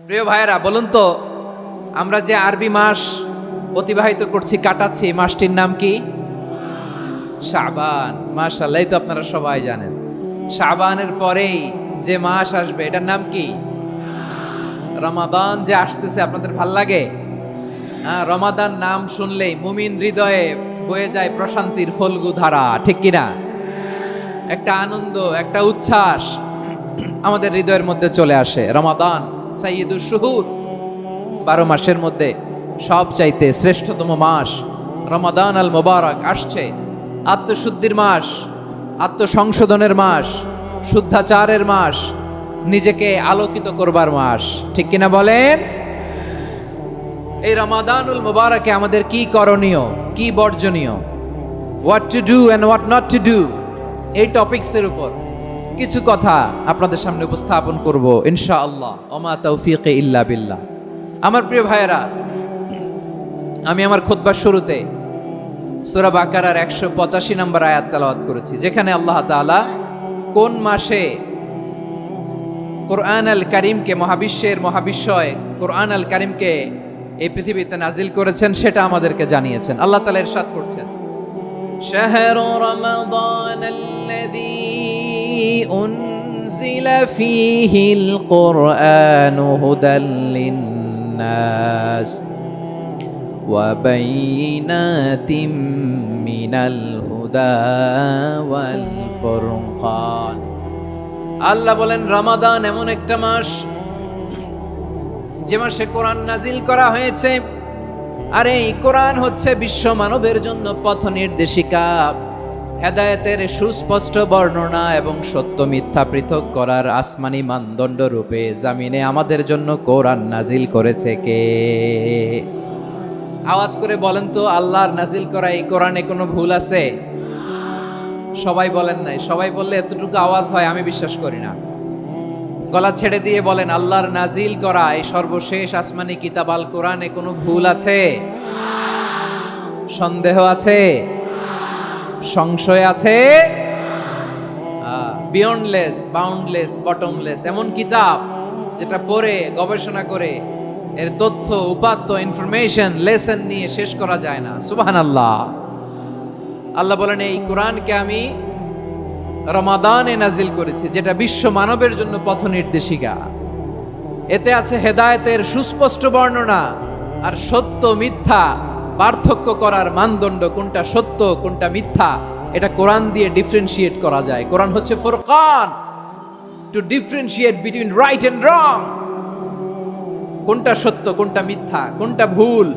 প্রিয় ভাইয়েরা, বলুন তো, আমরা যে আরবি মাস অতিবাহিত করছি, কাটাচ্ছি, এই মাসটির নাম কি? শাবান। মাশাআল্লাহ, এই তো আপনারা সবাই জানেন। শাবানের পরেই যে মাস আসবে এটার নাম কি? রমাদান। যে আসতেছে, আপনাদের ভাল লাগে? হ্যাঁ, রমাদান নাম শুনলেই মুমিন হৃদয়ে বয়ে যায় প্রশান্তির ফল্গু ধারা, ঠিক কিনা? একটা আনন্দ, একটা উচ্ছ্বাস আমাদের হৃদয়ের মধ্যে চলে আসে। রমাদান সাইয়্যিদুশ শুহুর, 12 মাসের মধ্যে সবচাইতে শ্রেষ্ঠতম মাস রমাদান আল মোবারক আসছে। আত্মশুদ্ধির মাস, আত্মসংশোধনের মাস, শুদ্ধাচারের মাস, নিজেকে আলোকিত করবার মাস, ঠিক কিনা বলেন? এই রমাদানুল মোবারকে আমাদের কি করণীয়, কি বর্জনীয়, what to do and what not to do, এই টপিকসের উপর কিছু কথা আপনাদের সামনে উপস্থাপন করব ইনশাআল্লাহ। ওমা তৌফিকে ইল্লা বিল্লাহ। আমার প্রিয় ভাইয়েরা, আমি আমার খুতবার শুরুতে সূরা বাকারার 185 নম্বর আয়াত তেলাওয়াত করেছি, যেখানে আল্লাহ তাআলা কোন মাসে কোরআন আল কারীমকে, মহাবিশ্বের মহাবিশ্বয় কোরআন আল কারীমকে এই পৃথিবীতে নাজিল করেছেন সেটা আমাদেরকে জানিয়েছেন। আল্লাহ তাআলা ইরশাদ করছেন, শাহরু রমাদান আল্লাযী উনজিলা ফীহিল কুরআনু হুদাল লিন্নাস ওয়া বাইয়িনাতিম মিনাল হুদা ওয়াল ফুরকান। আল্লাহ বলেন, রমাদান এমন একটা মাস যে মাসে কোরআন নাজিল করা হয়েছে। আর এই কোরআন হচ্ছে বিশ্ব মানবের জন্য পথ নির্দেশিকা, হেদায়েতের সুস্পষ্ট বর্ণনা এবং সত্য মিথ্যা পৃথক করার আসমানি মানদণ্ড রূপে জামিনে আমাদের জন্য কোরআন নাজিল করেছে কে? আওয়াজ করে বলেন তো, আল্লাহর নাজিল করা এই কোরআনে কোনো ভুল আছে? সবাই বলেন নাই। সবাই বললে এতটুকু আওয়াজ হয় আমি বিশ্বাস করি না। গলা ছেড়ে দিয়ে বলেন, আল্লাহর নাজিল করা এই সর্বশেষ আসমানি কিতাব আল কোরআনে কোনো ভুল আছে? সন্দেহ আছে? সংশয় আছে? বিয়ন্ডলেস, বাউন্ডলেস, বটমলেস, এমন কিতাব যেটা পড়ে গবেষণা করে এর তথ্য, উপাত্ত, ইনফরমেশন, লেসন নিয়ে শেষ করা যায় না। সুবহানাল্লাহ। আল্লাহ বলেন, এই কোরআনকে আমি রমাদানে নাজিল করেছি, যেটা বিশ্ব মানবের জন্য পথ নির্দেশিকা। এতে আছে হেদায়েতের সুস্পষ্ট বর্ণনা আর সত্য মিথ্যা পার্থক্য করার মানদণ্ড, কোনটা সত্য কোনটা মিথ্যা এটা কোরআন দিয়ে ডিফারেন্সিয়েট করা যায়। কোরআন হচ্ছে ফুরকান, to differentiate between right and wrong. কোনটা সত্য, কোনটা মিথ্যা, কোনটা ভুল,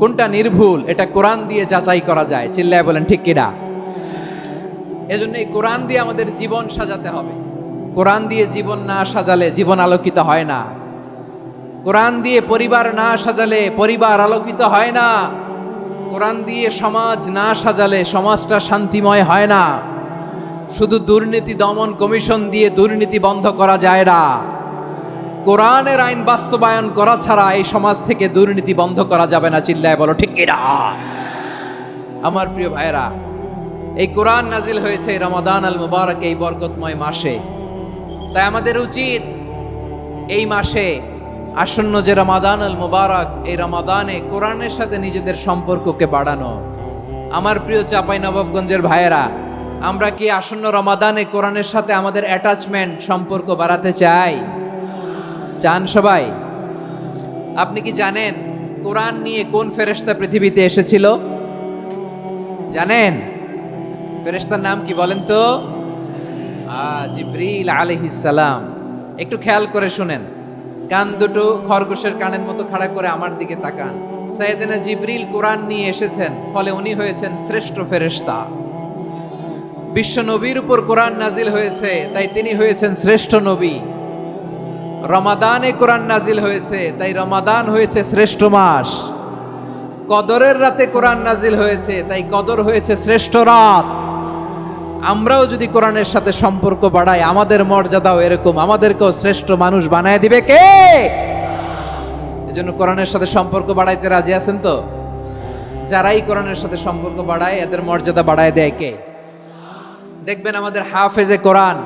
কোনটা নির্ভুল, এটা কোরআন দিয়ে যাচাই করা যায়। চিল্লায় বলেন ঠিক কিনা? এজন্য এই কোরআন দিয়ে আমাদের জীবন সাজাতে হবে। কোরআন দিয়ে জীবন না সাজালে জীবন আলোকিত হয় না। কোরআন দিয়ে পরিবার না সাজালে পরিবার আলোকিত হয় না। কোরআন দিয়ে সমাজ না সাজালে সমাজটা শান্তিময় হয় না। শুধু দুর্নীতি দমন কমিশন দিয়ে দুর্নীতি বন্ধ করা যায় না। কোরআনের আইন বাস্তবায়ন করা ছাড়া এই সমাজ থেকে দুর্নীতি বন্ধ করা যাবে না। চিল্লায় বলো ঠিক কিনা? আমার প্রিয় ভাইয়েরা, এই কোরআন নাজিল হয়েছে রমাদান আল মুবারক, এই বরকতময় মাসে। তাই আমাদের উচিত এই মাসে আসন্ন যে রমাদান আল মুবারক, এই রমাদানে কোরআনের সাথে নিজেদের সম্পর্ককে বাড়ানো। আমার প্রিয় চাঁপাইনবাবগঞ্জের ভাইয়েরা, আমরা কি আসন্ন রমাদানে কোরআনের সাথে আমাদের অ্যাটাচমেন্ট, সম্পর্ক বাড়াতে চাই? চান সবাই? আপনি কি জানেন কোরআন নিয়ে কোন ফেরেশতা পৃথিবীতে এসেছিল? জানেন? ফেরেশতার নাম কি বলেন তো? জিবরিল আলাইহিস সালাম। একটু খেয়াল করে শুনেন, কান দুটো খরগোশের কানের মতো খাড়া করে আমার দিকে তাকান। সাইয়েদনা জিবরিল কোরআন নিয়ে এসেছেন, ফলে উনি হয়েছেন শ্রেষ্ঠ ফেরেশতা। বিশ্ব নবীর উপর কোরআন নাজিল হয়েছে, তাই তিনি হয়েছেন শ্রেষ্ঠ নবী। রমাদানে কোরআন নাজিল হয়েছে, তাই রমাদান হয়েছে শ্রেষ্ঠ মাস। কদরের রাতে কোরআন নাজিল হয়েছে, তাই কদর হয়েছে শ্রেষ্ঠ রাত। আমরাও যদি কোরআনের সাথে সম্পর্ক বাড়াই, আমাদের মর্যাদাও এরকম, আমাদেরকেও শ্রেষ্ঠ মানুষ বানায় দিবে কে? এজন্য কোরআনের সাথে সম্পর্ক বাড়াইতে রাজি আছেন তো? যারাই কোরআনের সাথে সম্পর্ক বাড়ায় এদের মর্যাদা বাড়ায় দেয় কে? দেখবেন আমাদের হাফেজে কোরআন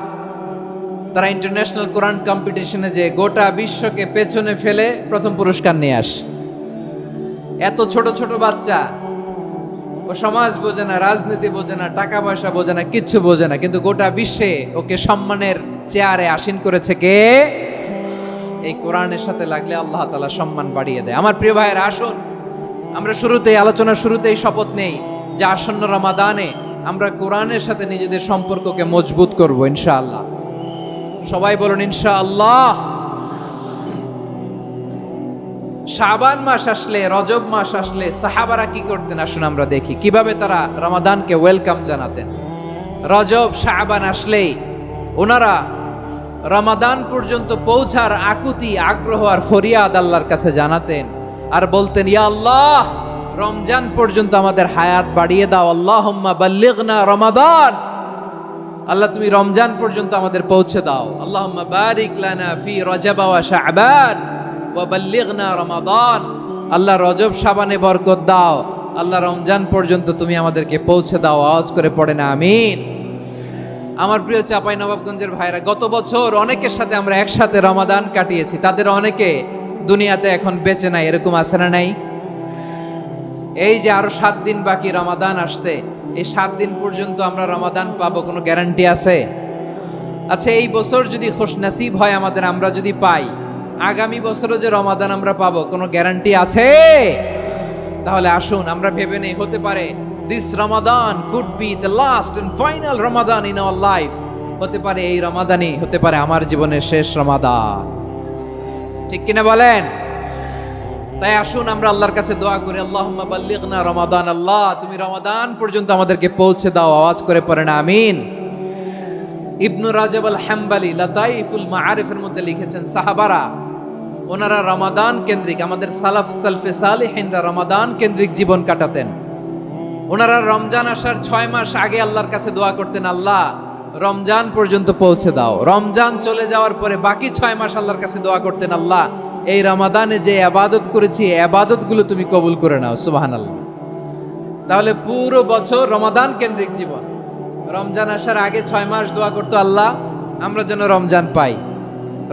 তারা ইন্টারন্যাশনাল কোরআন কম্পিটিশনে যে গোটা বিশ্বকে পেছনে ফেলে প্রথম পুরস্কার নিয়ে আসে। এত ছোট ছোট বাচ্চা, ও সমাজ বোঝে না, রাজনীতি বোঝে না, টাকা পয়সা বোঝে না, কিচ্ছু বোঝে না, কিন্তু গোটা বিশ্বে ওকে সম্মানের চেয়ারে আসীন করেছে কে? এই কোরআনের সাথে লাগলে আল্লাহ তাআলা সম্মান বাড়িয়ে দেয়। আমার প্রিয় ভাইয়েরা, আসুন আমরা আলোচনার শুরুতেই শপথ নেই যে আসন্ন রমাদানে আমরা কোরআনের সাথে নিজেদের সম্পর্ককে মজবুত করব ইনশাআল্লাহ। সবাই বলুন ইনশাআল্লাহ। শাবান মাস আসলে, রজব মাস আসলে সাহাবারা কি করতেন আসুন আমরা দেখি কিভাবে তারা রমাদানকে ওয়েলকাম জানাতেন। রজব শাবান আসলেই ওনারা রমাদান পর্যন্ত পৌঁছার আকুতি, আগ্রহ আর ফরিয়াদ আল্লাহর কাছে জানাতেন আর বলতেন, ইয়া আল্লাহ, রমজান পর্যন্ত আমাদের হায়াত বাড়িয়ে দাও। আল্লাহুম্মা বাল্লিগনা রমাদান, আল্লাহ তুমি রমজান পর্যন্ত আমাদের পৌঁছে দাও। আল্লাহুম্মা বারিক লানা ফি রজব ওয়া শাবান ওয়া বাল্লিগনা রমাদান, আল্লাহ রজব শাবানে বরকত দাও, আল্লাহ রমজান পর্যন্ত তুমি আমাদেরকে পৌঁছে দাও। আওয়াজ করে পড়েন আমিন। আমার প্রিয় চাঁপাইনবাবগঞ্জের ভাইরা, গত বছর অনেকের সাথে আমরা একসাথে রমাদান কাটিয়েছি, তাদের অনেকে দুনিয়াতে এখন বেঁচে নাই, এরকম আছে না নাই? এই যে আরো 7 দিন বাকি রমাদান আসতে, এই 7 দিন পর্যন্ত আমরা রমাদান পাবো, কোনো গ্যারান্টি আছে? আচ্ছা, এই বছর যদি খুশনসিব হয় আমাদের, আমরা যদি পাই, আগামী বছরও যে রমাদান আমরা পাবো, কোনো গ্যারান্টি আছে? তাহলে আসুন আমরা ভেবে নেই, হতে পারে this Ramadan could be the last and final Ramadan in our life. হতে পারে এই রমাদানই হতে পারে আমার জীবনের শেষ রমাদান। ঠিক কিনা বলেন? তাই আসুন আমরা আল্লাহর কাছে দোয়া করি, আল্লাহুম্মা বাল্লিগনা রমাদান, আল্লাহ তুমি রমাদান পর্যন্ত আমাদেরকে পৌঁছে দাও। আওয়াজ করে পড়েন আমিন। ইবনু রাজব আল হাম্বলি লাতাইফুল মাআরিফের মধ্যে লিখেছেন, সাহাবারা ওনারা রমাদান কেন্দ্রিক, আমাদের সালফে সালিহিনরা রমাদান কেন্দ্রিক জীবন কাটাতেন। ওনারা রমজান আসার 6 মাস আগে আল্লাহর কাছে দোয়া করতেন, আল্লাহ রমজান পর্যন্ত পৌঁছে দাও। রমজান চলে যাওয়ার পরে বাকি 6 মাস আল্লাহর কাছে দোয়া করতেন, আল্লাহ এই রমাদানে যে ইবাদত করেছি, এই ইবাদতগুলো তুমি কবুল করে নাও। সুবহানাল্লাহ। তাহলে পুরো বছর রমাদান কেন্দ্রিক জীবন। রমজান আসার আগে 6 মাস দোয়া করতো, আল্লাহ আমরা যেন রমজান পাই।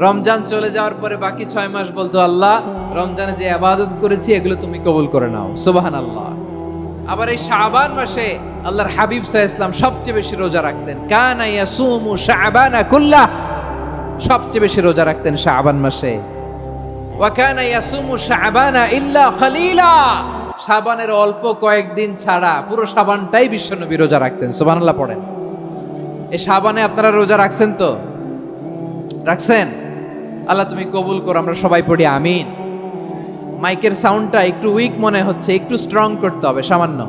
রমজান চলে যাওয়ার পরে বাকি 6 মাস বলতো, আল্লাহ রমজানে যে ইবাদত করেছি এগুলো তুমি কবুল করে নাও। সুবহানাল্লাহ। আবার এই শাবান মাসে আল্লাহর হাবিব সাল্লাল্লাহু আলাইহি ওয়াসাল্লাম সবচেয়ে বেশি রোজা রাখতেন। কানা ইয়াসুমু শাবানা কুল্লাহ, সবচেয়ে বেশি রোজা রাখতেন শাবান মাসে। ওয়া কানা ইয়াসুমু শাবানা ইল্লা কলিলা, শাবানের অল্প কয়েকদিন ছাড়া পুরো শাবানটাই বিশ্বনবী রোজা রাখতেন। সুবহানাল্লাহ পড়েন। এই শাবানে আপনারা রোজা রাখছেন তো? রাখছেন? আল্লাহ তুমি কবুল করো। আমরা সবাই পড়ি আমিন। মাইকের সাউন্ডটা একটু উইক মনে হচ্ছে, একটু স্ট্রং করতে হবে সামান্য।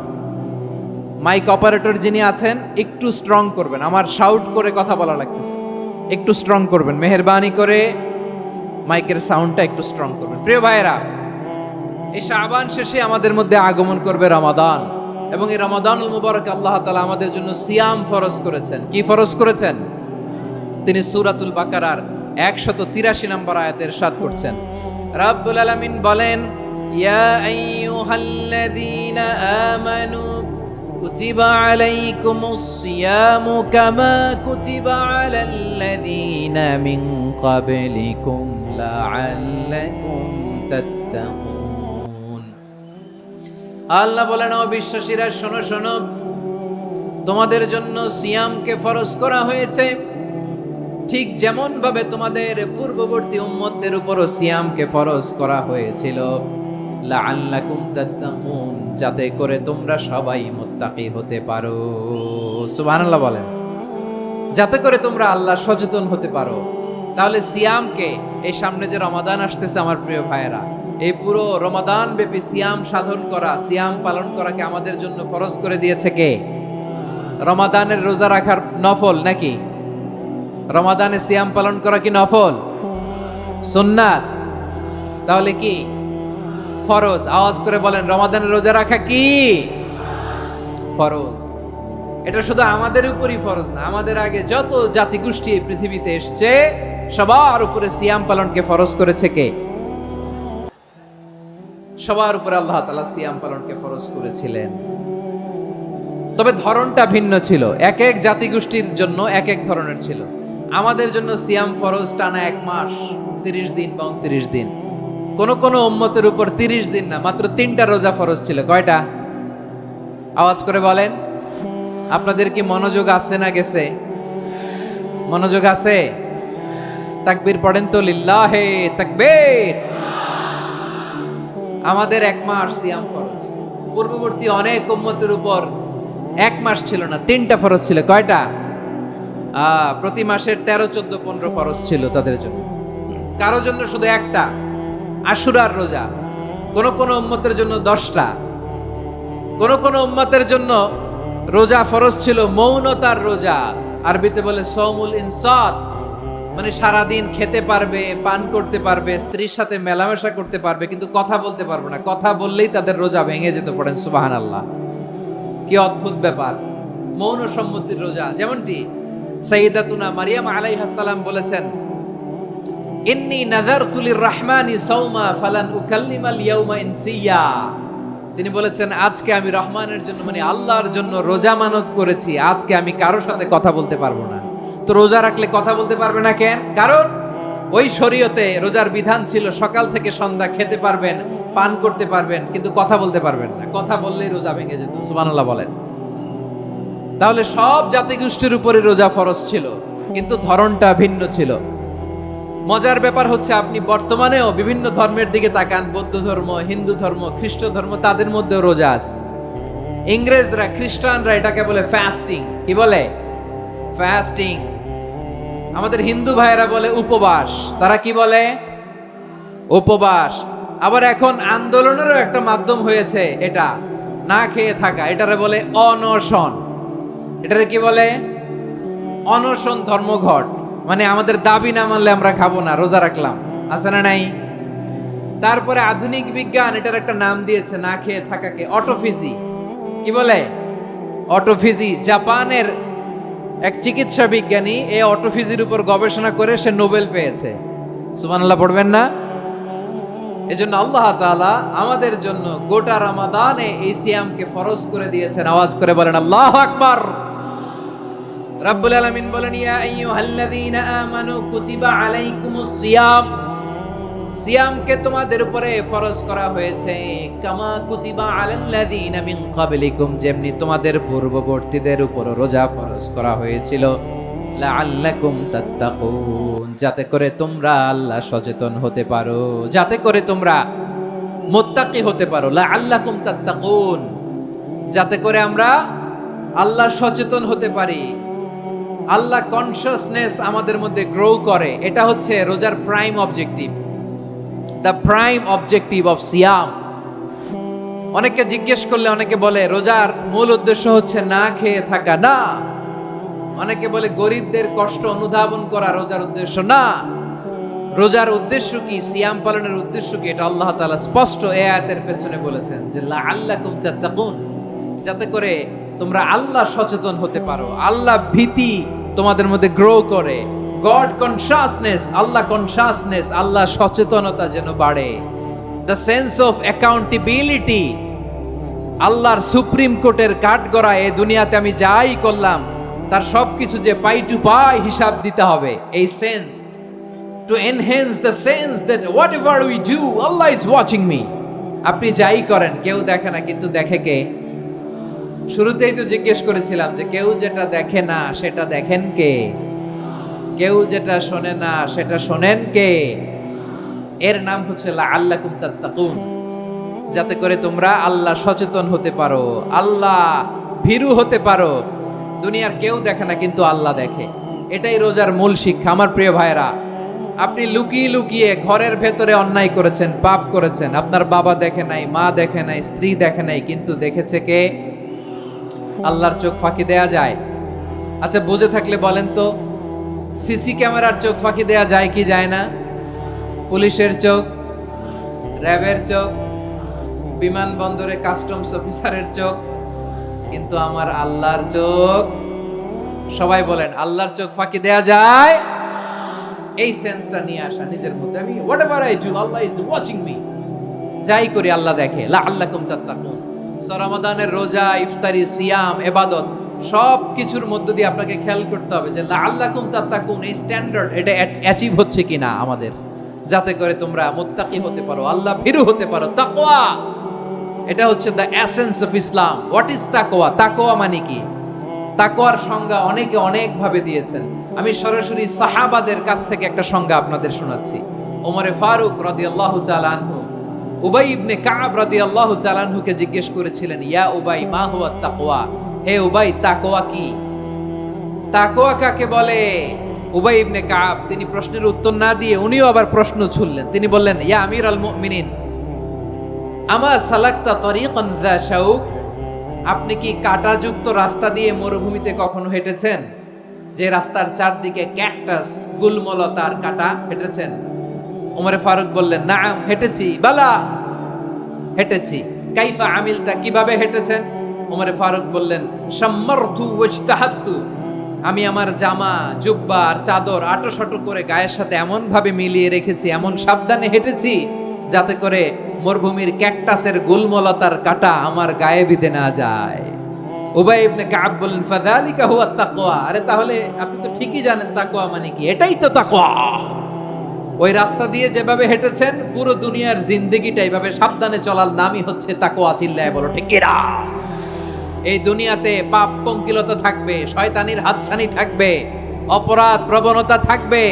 মাইক অপারেটর যিনি আছেন একটু স্ট্রং করবেন, আমার শাউট করে কথা বলা লাগতেছে, একটু স্ট্রং করবেন মেহেরবানি করে, মাইকের সাউন্ডটা একটু স্ট্রং করবেন। প্রিয় ভাইয়েরা, এই শাবান শেষে আমাদের মধ্যে আগমন করবে রমাদান, এবং এই রমাদানুল মুবারক আল্লাহ তাআলা আমাদের জন্য সিয়াম ফরজ করেছেন। কি ফরজ করেছেন? তিনি সূরাতুল বাকারার 183 নম্বর আয়াতে ইরশাদ করছেন, রাব্বুল আলামিন বলেন, ইয়া আইয়ুহাল্লাযীনা আমানু কুতিবা আলাইকুমুস সিয়ামু কামা কুতিবা আলাল্লাযীনা মিন ক্বাবলিকুম লাআল্লাকুম তাত্তাকুন। আল্লাহ বলেন, ও বিশ্বাসীরা শোনো শোনো, তোমাদের জন্য সিয়ামকে ফরজ করা হয়েছে, ঠিক যেমন ভাবে তোমাদের পূর্ববর্তী উম্মতদের উপরও সিয়ামকে ফরজ করা হয়েছিল, লাআল্লাকুম তাত্তাকুন, যাতে করে তোমরা সবাই মুত্তাকি হতে পারো। সুবহানাল্লাহ বলেন, যাতে করে তোমরা আল্লাহ সচেতন হতে পারো। তাহলে সিয়ামকে, এই সামনে যে রমাদান আসতেছে আমার প্রিয় ভাইয়েরা, এই পুরো রমাদান ব্যাপী সিয়াম সাধন করা, সিয়াম পালন করাকে আমাদের জন্য ফরজ করে দিয়েছে কে? রমাদানের রোজা রাখার নফল নাকি? রমাদানে সিয়াম পালন করা কি নফল? সুন্নাত? তাহলে কি ফরজ? আওয়াজ করে বলেন, রমাদানে রোজা রাখা কি ফরজ? এটা শুধু আমাদের উপরই ফরজ না, আমাদের আগে যত জাতিগোষ্ঠী এই পৃথিবীতে এসছে সবার উপরে সিয়াম পালনকে ফরজ করেছে কে? সবার উপরে আল্লাহ তাআলা সিয়াম পালনকে ফরজ করেছিলেন। তবে ধরনটা ভিন্ন ছিল, এক এক জাতিগোষ্ঠীর জন্য এক এক ধরনের ছিল। আমাদের জন্য সিয়াম ফরজ টানা 1 মাস 30 দিন বা 29 দিন। কোন কোন উম্মতের উপর 30 দিন না, মাত্র 3টা রোজা ফরজ ছিল। কয়টা? আওয়াজ করে বলেন। আপনাদের কি মনোযোগ আছে না গেছে? মনোযোগ আছে? তাকবীর পড়েন তো, লিল্লাহে তাকবীর। আমাদের 1 মাস সিয়াম ফরজ। পূর্ববর্তী অনেক উম্মতের উপর 1 মাস ছিল না, 3টা ফরজ ছিল। কয়টা? প্রতি মাসের 13, 14, 15 ফরজ ছিল তাদের জন্য। কারো জন্য শুধু একটা, আশুরার রোজা। কোন কোন উম্মতের জন্য 10টা। কোন কোন উম্মতের জন্য রোজা ফরজ ছিল মৌনতার রোজা, আরবিতে বলে সৌমুল ইনসাত, মানে সারাদিন খেতে পারবে, পান করতে পারবে, স্ত্রীর সাথে মেলামেশা করতে পারবে, কিন্তু কথা বলতে পারবে না। কথা বললেই তাদের রোজা ভেঙে যেতে। পড়েন সুবহানাল্লাহ। কি অদ্ভুত ব্যাপার! মৌন সম্মতির রোজা। যেমনটি সাইয়্যিদাতুনা মারিয়াম আলাইহিস সালাম বলেছেন, ইন্নী নাযারতু লির-রাহমানি সাওমা ফালান উকাল্লিমাল ইয়াওমা ইনসিয়া। তিনি বলেছেন, আজকে আমি রহমানের জন্য, মানে আল্লাহর জন্য রোজা মানত করেছি, আজকে আমি কারোর সাথে কথা বলতে পারবো না। তো রোজা রাখলে কথা বলতে পারবে না কেন? কারণ ওই শরীয়তে রোজার বিধান ছিল সকাল থেকে সন্ধ্যা খেতে পারবেন, পান করতে পারবেন, কিন্তু কথা বলতে পারবেন না। কথা বললেই রোজা ভেঙে যেত। সুবহানাল্লাহ বলেন। তাহলে সব জাতিগোষ্ঠীর উপরে রোজা ফরজ ছিল, কিন্তু ধরনটা ভিন্ন ছিল। মজার ব্যাপার হচ্ছে, আপনি বর্তমানেও বিভিন্ন ধর্মের দিকে তাকান, বৌদ্ধ ধর্ম, হিন্দু ধর্ম, খ্রিস্ট ধর্ম, তাদের মধ্যেও রোজা আছে। ইংরেজরা, খ্রিস্টানরা এটাকে বলে ফাস্টিং। কি বলে? ফাস্টিং। আমাদের হিন্দু ভাইয়েরা বলে উপবাস। তারা কি বলে? উপবাস। আবার এখন আন্দোলনেরও একটা মাধ্যম হয়েছে এটা, না খেয়ে থাকা। এটারে বলে অনশন। এটারে কি বলে? অনশন ধর্মঘট। মানে আমাদের দাবি না মানলে আমরা খাবো না, রোজা রাখলাম। আছে না নাই? তারপরে আধুনিক বিজ্ঞান এটার একটা নাম দিয়েছে না খেয়ে থাকাকে, অটোফিজি। কি বলে? অটোফিজি। জাপানের এক চিকিৎসা বিজ্ঞানী এই অটোফিজির উপর গবেষণা করে সে নোবেল পেয়েছে। সুবহানাল্লাহ পড়বেন না? এজন্য আল্লাহ তাআলা আমাদের জন্য গোটা রমাদানে এই সিয়ামকে ফরজ করে দিয়েছেন। আওয়াজ করে বলেন আল্লাহু আকবার। রাব্বুল আলামিন বলেন, ইয়া আইয়ুহাল্লাযীনা আমানু কুতিবা আলাইকুমুস সিয়াম। সিয়ামকে তোমাদের উপরে ফরজ করা হয়েছে, কামা কুতিবা আলাল্লাযীনা মিন ক্বাবলিকুম, যেমনি তোমাদের পূর্ববর্তীদের উপর রোজা ফরজ করা হয়েছিল, লাআল্লাকুম তাত্তাকুন, যাতে করে তোমরা আল্লাহ সচেতন হতে পারো, যাতে করে তোমরা মুত্তাকি হতে পারো। লাআল্লাকুম তাত্তাকুন, যাতে করে আমরা আল্লাহ সচেতন হতে পারি, আল্লাহ কনসিয়াসনেস আমাদের মধ্যে গ্রো করে। এটা হচ্ছে রোজার prime objective, the prime objective of সিয়াম। অনেকে জিজ্ঞেস করলে অনেকে বলে রোজার মূল উদ্দেশ্য হচ্ছে না খেয়ে থাকা। না। অনেকে বলে গরিবদের কষ্ট অনুধাবন করা রোজার উদ্দেশ্য। না। রোজার উদ্দেশ্য কি? সিয়াম পালনের উদ্দেশ্য কি? এটা আল্লাহ তাআলা স্পষ্ট এই আয়াতের পেছনে বলেছেন যে লাআল্লাকুম তাত্তাকুন, যাতে করে তোমরা আল্লাহ সচেতন হতে পারো, আল্লাহ ভীতি তোমাদের মধ্যে গ্রো করে, গড কনসিয়াসনেস, আল্লাহ কনসিয়াসনেস, আল্লাহ সচেতনতা যেন বাড়ে, দ্য সেন্স অফ অ্যাকাউন্টেবিলিটি। আল্লাহর সুপ্রিম কোর্টের কাঠগড়া এই দুনিয়াতে আমি যাই করলাম তার সবকিছু যে পাই টু পাই হিসাব দিতে হবে, এই sense, to enhance the sense that what ever we do Allah is watching me. আপনি যাই করেন কেউ দেখে না, কিন্তু দেখে কে? শুরুতেই তো জিজ্ঞেস করেছিলাম যে কেউ যেটা দেখে না সেটা দেখেন কে? কেউ যেটা শোনে না সেটা শোনেন কে? এর নাম হচ্ছে লাআল্লাকুম তাত্তাকুন, যাতে করে তোমরা আল্লাহ সচেতন হতে পারো, আল্লাহ ভীরু হতে পারো। দুনিয়ার কেউ দেখে না, কিন্তু আল্লাহ দেখে। এটাই রোজার মূল শিক্ষা। আমার প্রিয় ভাইরা, আপনি লুকিয়ে লুকিয়ে ঘরের ভেতরে অন্যায় করেছেন, পাপ করেছেন, আপনার বাবা দেখে নাই, মা দেখে নাই, স্ত্রী দেখে নাই, কিন্তু দেখেছে কে? আল্লাহর চোখ ফাঁকি দেয়া যায়? আচ্ছা, বুঝে থাকলে বলেন তো, সিসি ক্যামেরার চোখ ফাঁকি দেয়া যায় কি যায় না? পুলিশের চোখ, র্যাবের চোখ, বিমানবন্দরে কাস্টমস অফিসারের চোখ, কিন্তু আমার আল্লাহর চোখ? সবাই বলেন, আল্লাহর চোখ ফাঁকি দেয়া যায়? এই সেন্সটা নিয়ে আসা নিজের মধ্যে, আমি what ever I do Allah is watching me, যাই করি আল্লাহ দেখে। লাআল্লাকুম তাত্তাকুন। রমাদানের রোজা, ইফতারি, সিয়াম, ইবাদত সব কিছুর মধ্য দিয়ে আপনাকে খেয়াল করতে হবে যে লাআল্লাকুম তাত্তাকুন, এই স্ট্যান্ডার্ড এটা অ্যাচিভ হচ্ছে কিনা আমাদের, যাতে করে তোমরা মুত্তাকি হতে পারো, আল্লাহ ভীরু হতে পারো। তাকওয়া, এটা হচ্ছে the essence of Islam. What is তাকওয়া? তাকওয়া মানে কি? তাকওয়ার সংজ্ঞা অনেকে অনেক ভাবে দিয়েছেন। আমি সরাসরি সাহাবাদের কাছ থেকে একটা সংজ্ঞা আপনাদের শোনাচ্ছি। ওমরে ফারুক রাদিয়াল্লাহু তাআলা আনহু উবাই ইবনে কাব রাদিয়াল্লাহু তাআলা আনহুকে জিজ্ঞেস করেছিলেন, ইয়া উবাই মা হুয়া তাকওয়া, হে উবাই তাকওয়া কি? তাকওয়া কাকে বলে? উবাই ইবনে কাব তিনি প্রশ্নের উত্তর না দিয়ে উনিও আবার প্রশ্ন ছুড়লেন। তিনি বললেন, ইয়া আমিরাল মুমিনিন, আমা সালাকতা তরিকান যা শাউক, আপনি কি কাঁটাযুক্ত রাস্তা দিয়ে মরুভূমিতে কখনো হেঁটেছেন? যে রাস্তার চারদিকে ক্যাকটাস, গুলমলতার কাঁটা, হেঁটেছেন? ওমরে ফারুক বললেন, নাম, হেঁটেছি। বালা, হেঁটেছি। কাইফা আমিলতা, কিভাবে হেঁটেছেন? ওমরে ফারুক বললেন, শাম্মারতু ওয়াজতাহাতু, আমি আমার জামা, জুব্বা আর চাদর আটোসাটো করে গায়ের সাথে এমন ভাবে মিলিয়ে রেখেছি, এমন সাবধানে হেঁটেছি যাতে করে মরুভূমির ক্যাকটাসের গুলমলতার কাঁটা আমার গায়ে বিঁধে না যায়। উবাই ইবনে কাব বললেন, ফাযালিকা হুয়া তাকওয়া, আরে তাহলে আপনি তো ঠিকই জানেন তাকওয়া মানে কি, এটাই তো তাকওয়া। ওই রাস্তা দিয়ে যেভাবে হেঁটেছেন, পুরো দুনিয়ার জিন্দেগিটা এইভাবে সাবধানে চলার নামই হচ্ছে তাকওয়া। চিল্লায় বলো ঠিক কিনা? এই দুনিয়াতে পাপ পঙ্কিলতা থাকবে, শয়তানির হাতছানি থাকবে, অপরাধ প্রবণতা থাকবে,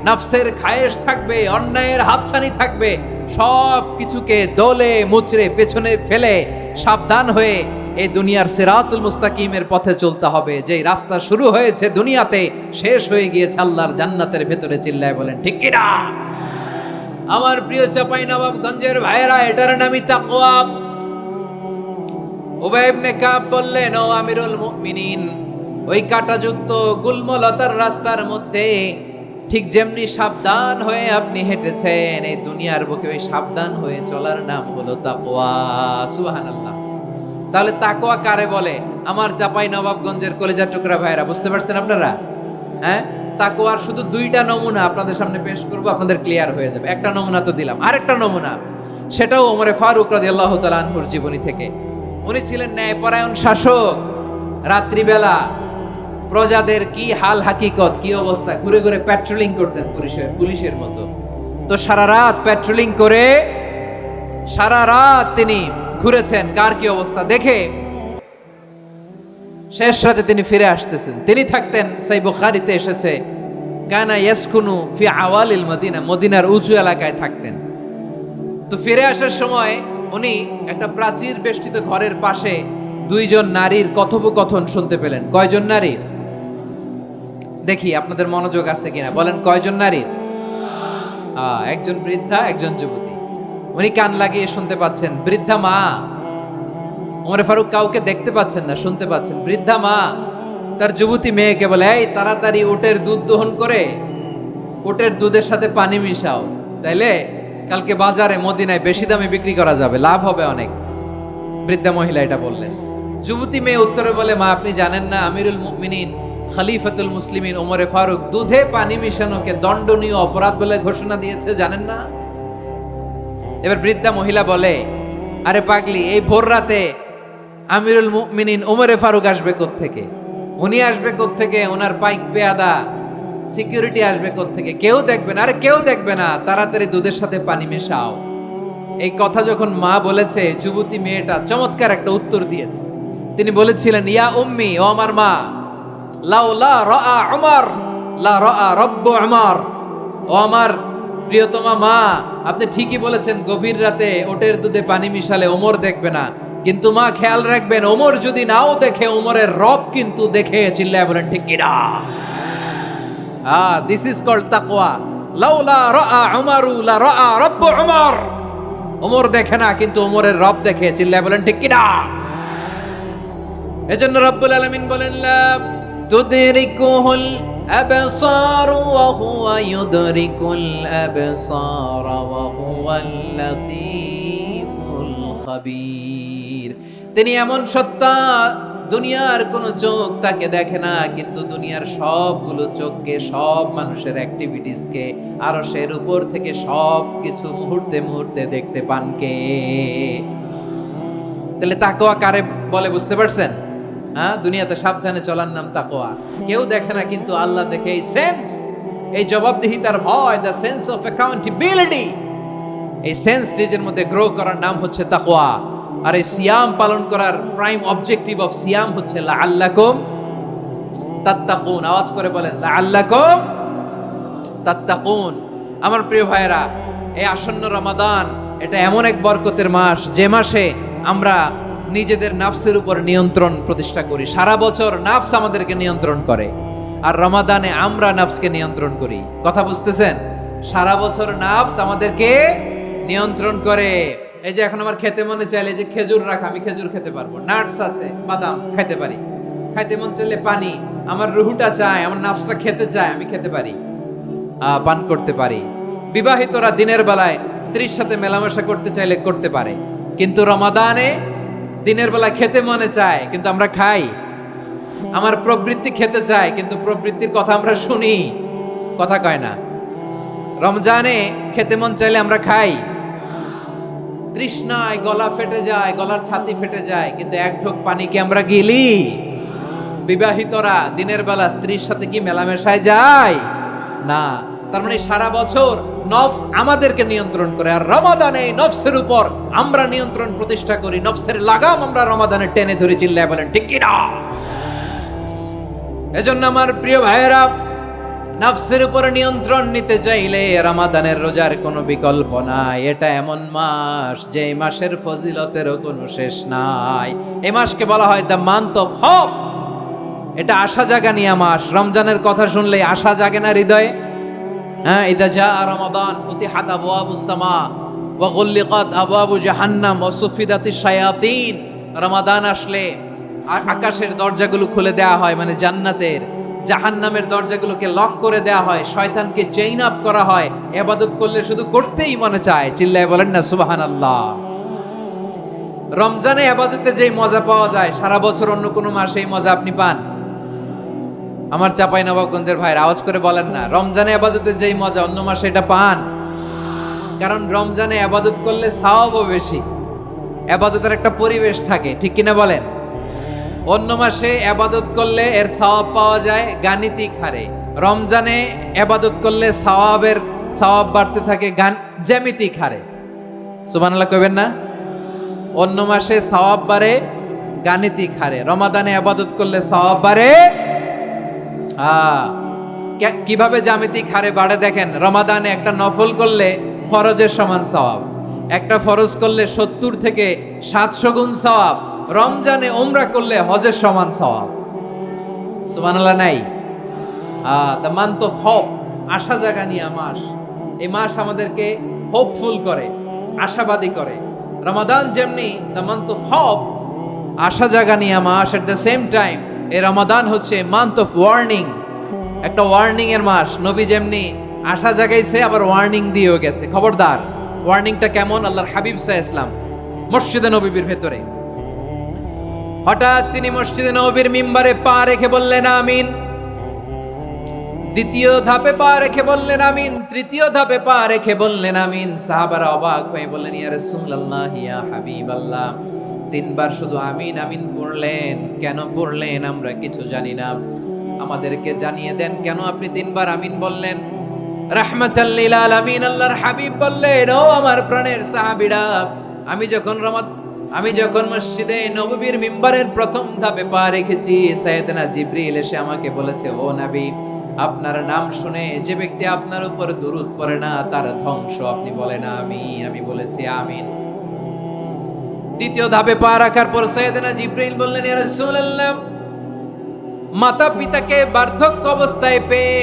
নফসের খায়েশ থাকবে, অন্যায়ের হাতছানি থাকবে। সব কিছুকে দোলে মুচড়ে পেছনে ফেলে সাবধান হয়ে এই দুনিয়ার সিরাতুল মুস্তাকিমের পথে চলতে হবে। যেই রাস্তা শুরু হয়েছে দুনিয়াতে, শেষ হয়ে গিয়েছে আল্লাহর জান্নাতের ভেতরে। চিল্লায় বলেন ঠিক কিনা? আমার প্রিয় চাঁপাইনবাবগঞ্জের ভাইয়েরা, এটার নামই তাকওয়া। উবাই ইবনে কাব বললেন, ও আমিরুল মুমিনিন, ওই কাঁটাযুক্ত গুলমলতার রাস্তার মধ্যে ঠিক যেমনি সাবধান হয়ে আপনি হেঁটেছেন, এই দুনিয়ার বুকে ওই সাবধান হয়ে চলার নাম হলো তাকওয়া। সুবহানাল্লাহ। তাহলে তাকওয়া কারে বলে? আমার চাঁপাইনবাবগঞ্জের কলেজা টুকরা ভাইয়েরা, বুঝতে পারছেন আপনারা? হ্যাঁ, তাকওয়ার শুধু দুইটা নমুনা আপনাদের সামনে পেশ করব, আপনাদের ক্লিয়ার হয়ে যাবে। একটা নমুনা তো দিলাম, আরেকটা নমুনা, সেটাও ওমরে ফারুক রাদিয়াল্লাহু তাআলা আনহুর জীবনী থেকে। উনি ছিলেন ন্যায়পরায়ণ শাসক। রাত্রিবেলা প্রজাদের কি হাল হাকিকত, কি অবস্থা, ঘুরে ঘুরে প্যাট্রোলিং করতেন পুলিশের মতো। তো সারা রাত প্যাট্রোলিং করে সারা রাত তিনি ঘুরেছেন কার কি অবস্থা দেখে। শেষ রাতে তিনি ফিরে আসতেছেন। তিনি থাকতেন, সেই বুখারীতে এসেছে, কানা ইয়াসকুনু ফি আওয়ালিল মদিনা, মদিনার উঁচু এলাকায় থাকতেন। তো ফিরে আসার সময় উনি একটা প্রাচীর বেষ্টিত ঘরের পাশে দুইজন নারীর কথোপকথন শুনতে পেলেন। কয়জন নারীর? দেখি আপনাদের মনোযোগ আছে কিনা, বলেন কয়জন নারীর? একজন বৃদ্ধা, একজন যুবতী। উনি কান লাগিয়ে শুনতে পাচ্ছেন। বৃদ্ধা মা, ওমর ফারুক কাউকে দেখতে পাচ্ছেন না, শুনতে পাচ্ছেন। বৃদ্ধা মা তার যুবতী মেয়েকে বলে, এই তাড়াতাড়ি উটের দুধ দহন করে উটের দুধের সাথে পানি মিশাও, তাইলে কালকে বাজারে মদিনায় বেশি দামে বিক্রি করা যাবে, লাভ হবে অনেক। বৃদ্ধা মহিলা এটা বললেন। যুবতী মেয়ে উত্তরে বলে, মা আপনি জানেন না আমিরুল মুমিনিন খলিফাতুল মুসলিমিন ওমরে ফারুক দুধে পানি মিশানোকে দণ্ডনীয় অপরাধ বলে ঘোষণা দিয়েছে, জানেন না? এবার বৃদ্ধা মহিলা বলে, আরে পাগলি, এই ভোর রাতে আমিরুল মুমিনিন ওমরে ফারুক আসবে কোত্থেকে? উনি আসবে কোত্থেকে? ওনার পাইক পেয়াদা সিকিউরিটি আসবে কোত্থেকে? কেউ দেখবে না। আরে কেউ দেখবে না, তাড়াতাড়ি দুধের সাথে পানি মেশাও। এই কথা যখন মা বলেছে, যুবতী মেয়েটা চমৎকার একটা উত্তর দিয়েছে। তিনি বলেছিলেন, ইয়া উম্মি, ও আমার মা, লাউলা রাআ উমর লা রাআ রব্বু উমর, ও আমার প্রিয়তমা মা, আপনি ঠিকই বলেছেন, গভীর রাতে ওটের দুধে পানি মিশালে ওমর দেখবে না, কিন্তু মা খেয়াল রাখবেন, ওমর যদি নাও দেখে, ওমরের রব কিন্তু দেখে। চিল্লায় বলেন ঠিক কিনা? দিস ইজ কল্ড তাকওয়া। লাউলা রাআ উমরু লা রাআ রব্বু উমর, ওমর দেখে না কিন্তু ওমরের রব দেখে। চিল্লায় বলেন ঠিক কিনা? এজন্য রব্বুল আলামিন বলেন, লা তুদরিকুহুল আবসার ওয়া হুয়া ইউদরিকুল আবসার ওয়া হুয়াল লাতীফুল খাবীর। তিনি এমন সত্তা, দুনিয়ার কোনো চোখ তাকে দেখে না, কিন্তু দুনিয়ার সবগুলো চোখকে, সব মানুষের অ্যাক্টিভিটিসকে আরশের উপর থেকে সব কিছু মুহূর্তে মুহূর্তে দেখতে পান কে? তাহলে তাকওয়া কারে বলে বুঝতে পারছেন? হ্যাঁ, দুনিয়াতে সাবধানে চলার নাম তাকওয়া। কেউ দেখে না, কিন্তু আল্লাহ দেখে। এই সেন্স, এই জবাবদিহিতার ভয়, দ্য সেন্স অফ অ্যাকাউন্টেবিলিটি, এই সেন্স নিজের মধ্যে গ্রো করার নাম হচ্ছে তাকওয়া। আর এই সিয়াম পালন করার প্রাইম অবজেক্টিভ অফ সিয়াম হচ্ছে লাআল্লাকুম তাত্তাকুন। আওয়াজ করে বলেন, লাআল্লাকুম তাত্তাকুন। আমার প্রিয় ভাইরা, এই আসন্ন রমাদান এটা এমন এক বরকতের মাস, যে মাসে আমরা নিজেদের নাফসের উপর নিয়ন্ত্রণ প্রতিষ্ঠা করি। সারা বছর নাফস আমাদেরকে নিয়ন্ত্রণ করে, আর রমাদানে আমরা নাফসকে নিয়ন্ত্রণ করি। কথা বুঝতেছেন? সারা বছর নাফস আমাদেরকে নিয়ন্ত্রণ করে। এই যে এখন আমার খেতে মনে চাইলে যে খেজুর রাখ, আমি খেজুর খেতে পারবো, নাটস আছে, বাদাম খাইতে পারি। খাইতে মন চাইলে পানি, আমার রুহুটা চায়, আমার নাফসটা খেতে চায়, আমি খেতে পারি, পান করতে পারি। বিবাহিতরা দিনের বেলায় স্ত্রীর সাথে মেলামেশা করতে চাইলে করতে পারে, কিন্তু রমাদানে দিনের বেলা খেতে মনে চায়, কিন্তু আমরা খাই। আমার প্রবৃত্তি খেতে চায়, কিন্তু প্রবৃত্তির কথা আমরা শুনি, কথা কয় না। রমজানে খেতে মন চাইলে আমরা খাই, তৃষ্ণায় গলা ফেটে যায়, গলার ছাতি ফেটে যায়, কিন্তু এক ঢোক পানি কি আমরা গিলি? বিবাহিতরা দিনের বেলা স্ত্রীর সাথে কি মেলামেশায় যায়? না। তার মানে সারা বছর নফস আমাদেরকে নিয়ন্ত্রণ করে, আর রমাদানে এই নফসের উপর আমরা নিয়ন্ত্রণ প্রতিষ্ঠা করি। নফসের লাগাম আমরা রমাদানে টেনে ধরে, চিল্লায় বলেন ঠিক কি না? এজন্য আমার প্রিয় ভাইয়েরা, নফসের উপর নিয়ন্ত্রণ নিতে চাইলে রমাদানের রোজার কোনো বিকল্প নাই। এটা এমন মাস, যে মাসের ফজিলতেরও কোনো শেষ নাই। এই মাসকে বলা হয় দ্য মান্থ অফ হোপ। এটা আশা জাগানিয়া মাস। রমজানের কথা শুনলেই আশা জাগে না হৃদয়ে? হ্যাঁ, ইদা জা রমাদান ফুতিহাত আবওয়াবুস সামা ওয়া গুল্লিকাত আবওয়াবু জাহান্নাম ওয়া সুফিদাতিশ শায়াতিন। রমাদান আসলে আকাশের দরজাগুলো খুলে দেয়া হয়, মানে জান্নাতের। জাহান্নামের দরজাগুলোকে লক করে দেয়া হয়, শয়তানকে চেইন আপ করা হয়। ইবাদত করলে শুধু করতেই মনে চায়, চিল্লায় বলেন না সুবহানাল্লাহ। রমজানে ইবাদতে যেই মজা পাওয়া যায়, সারা বছর অন্য কোনো মাসে এই মজা আপনি পান? আমার চাঁপাইনবাবগঞ্জের ভাইরা আওয়াজ করে বলেন না, রমজানে ইবাদতে যেই মজা অন্য মাসে এটা পান? কারণ রমজানে ইবাদত করলে সওয়াবও বেশি, ইবাদতের একটা পরিবেশ থাকে, ঠিক কিনা বলেন? অন্য মাসে ইবাদত করলে এর সওয়াব পাওয়া যায় গাণিতিক হারে, রমজানে ইবাদত করলে সওয়াব বাড়তে থাকে জ্যামিতিক হারে। সুবহানাল্লাহ কইবেন না? অন্য মাসে সওয়াব বাড়ে গাণিতিক হারে, রমাদানে ইবাদত করলে সওয়াব বাড়ে কিভাবে জ্যামিতিক হারে বাড়ে দেখেন। রমাদানে একটা নফল করলে ফরজের সমান সওয়াব, একটা ফরজ করলে 70 থেকে 700 গুণ সওয়াব। রমজানে উমরা করলে হজের সমান সওয়াব। সুবহানাল্লাহ নাই? দ্য মান্থ অফ হোপ, আশা জাগানিয়া মাস। এই মাস আমাদেরকে হোপফুল করে, আশাবাদী করে। রমাদান যেমনি দ্য মান্থ অফ হোপ, আশা জাগানিয়া মাস, এট দ্য সেম টাইম এই রমাদান হচ্ছে মান্থ অফ ওয়ার্নিং, একটা ওয়ার্নিং এর মাস। নবী যেমনি আশা জাগাইছে, আবার ওয়ার্নিং দিয়েও গেছে, খবরদার। ওয়ার্নিংটা কেমন? আল্লাহর হাবিব সাল্লাল্লাহু আলাইহি ওয়াসাল্লাম মসজিদে নববীর ভেতরে, হঠাৎ তিনি মসজিদে নববীর মিম্বারে পা রেখে বললেন আমিন। দ্বিতীয় ধাপে পা রেখে বললেন আমিন, তৃতীয় ধাপে পা রেখে বললেন আমিন। সাহাবারা অবাক হয়ে বললেন, ইয়া রাসূলুল্লাহ, ইয়া হাবিবাল্লাহ, 3 বার শুধু আমিন আমিন পড়লেন, কেন পড়লেন আমরা কিছু জানি না, আমাদেরকে জানিয়ে দেন কেন আপনি 3 বার আমিন বললেন। রাহমাতাল লিল আলামিন আল্লাহর হাবিব বললেন, ও আমার প্রাণের সাহাবীরা, আমি যখন মসজিদে নববীর মিম্বারের প্রথম ধাপে পা রেখেছি, সাইয়েদনা জিবরিল এসে আমাকে বলেছে, ও নবী, আপনার নাম শুনে যে ব্যক্তি আপনার উপর দুরূদ পড়ে না তার ধ্বংস। আপনি বলেন আমিন। আমি বলেছি আমিন। দ্বিতীয় ধাপে পা রাখার পর সাইয়েদনা জিবরিল বললেন, ইয়া রাসূলুল্লাহ, মাতা পিতাকে বার্ধক্য অবস্থায় পেয়ে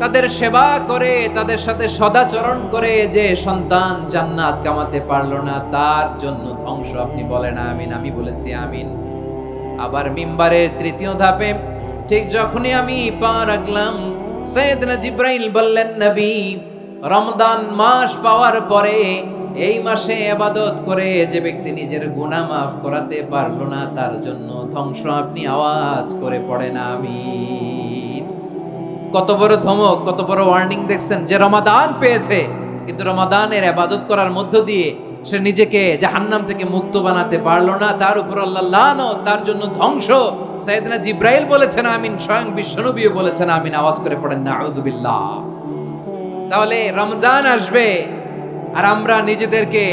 তাদের সেবা করে, তাদের সাথে সদাচরণ করে যে সন্তান জান্নাত কামাতে পারলো না, তার জন্য ধ্বংস। আপনি বলেন আমিন। আমি বলেছি আমিন। আবার মিম্বারের তৃতীয় ধাপে ঠিক যখনই আমি পা রাখলাম, সাইয়েদনা জিবরাইল বললেন, নবী, রমজান মাস পাওয়ার পরে এই মাসে ইবাদত করে যে ব্যক্তি নিজের গুনাহ মাফ করাতে পারলো না, তার জন্য ধ্বংস। আপনি আওয়াজ করে পড়েন আমিন। কত বড় ধমক, কত বড় ওয়ার্নিং দেখছেন, যে রমাদান পেয়েছে, কিন্তু রমাদানের ইবাদত করার মধ্য দিয়ে সে নিজেকে জাহান্নাম থেকে মুক্ত বানাতে পারলো না, তার উপর আল্লাহ লানত, তার জন্য ধ্বংস। সাইয়েদনা জিব্রাইল বলেছেন আমিন, স্বয়ং বিশ্বনবীও বলেছেন আমিন। আওয়াজ করে পড়েন নাউযু বিল্লাহ। তাহলে রমজান আসবে আর আমরা নিজেদেরকে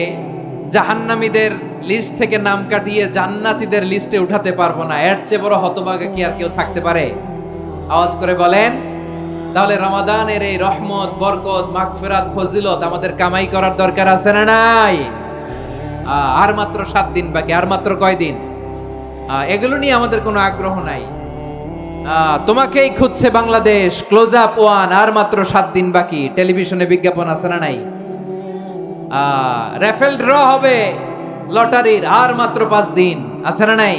জাহান্নামীদের লিস্ট থেকে নাম কাটিয়ে জান্নাতীদের লিস্টে উঠাতে পারবো না। এর চেয়ে বড় হতভাগা কি আর কেউ থাকতে পারে? আওয়াজ করে বলেন। তাহলে রমাদানের এই রহমত, বরকত, মাগফিরাত, ফজিলত আমাদের কামাই করার দরকার আছে না নাই? আর মাত্র 7 দিন বাকি। আর মাত্র কয় দিন? এগুলো নিয়ে আমাদের কোনো আগ্রহ নাই। তোমাকেই খুঁজছে বাংলাদেশ, ক্লোজ আপ ওয়ান, আর মাত্র 7 দিন বাকি। টেলিভিশনে বিজ্ঞাপন আছে না নাই? রেফেল ড্র হবে লটারির, আর মাত্র 5 দিন, আছে না নাই?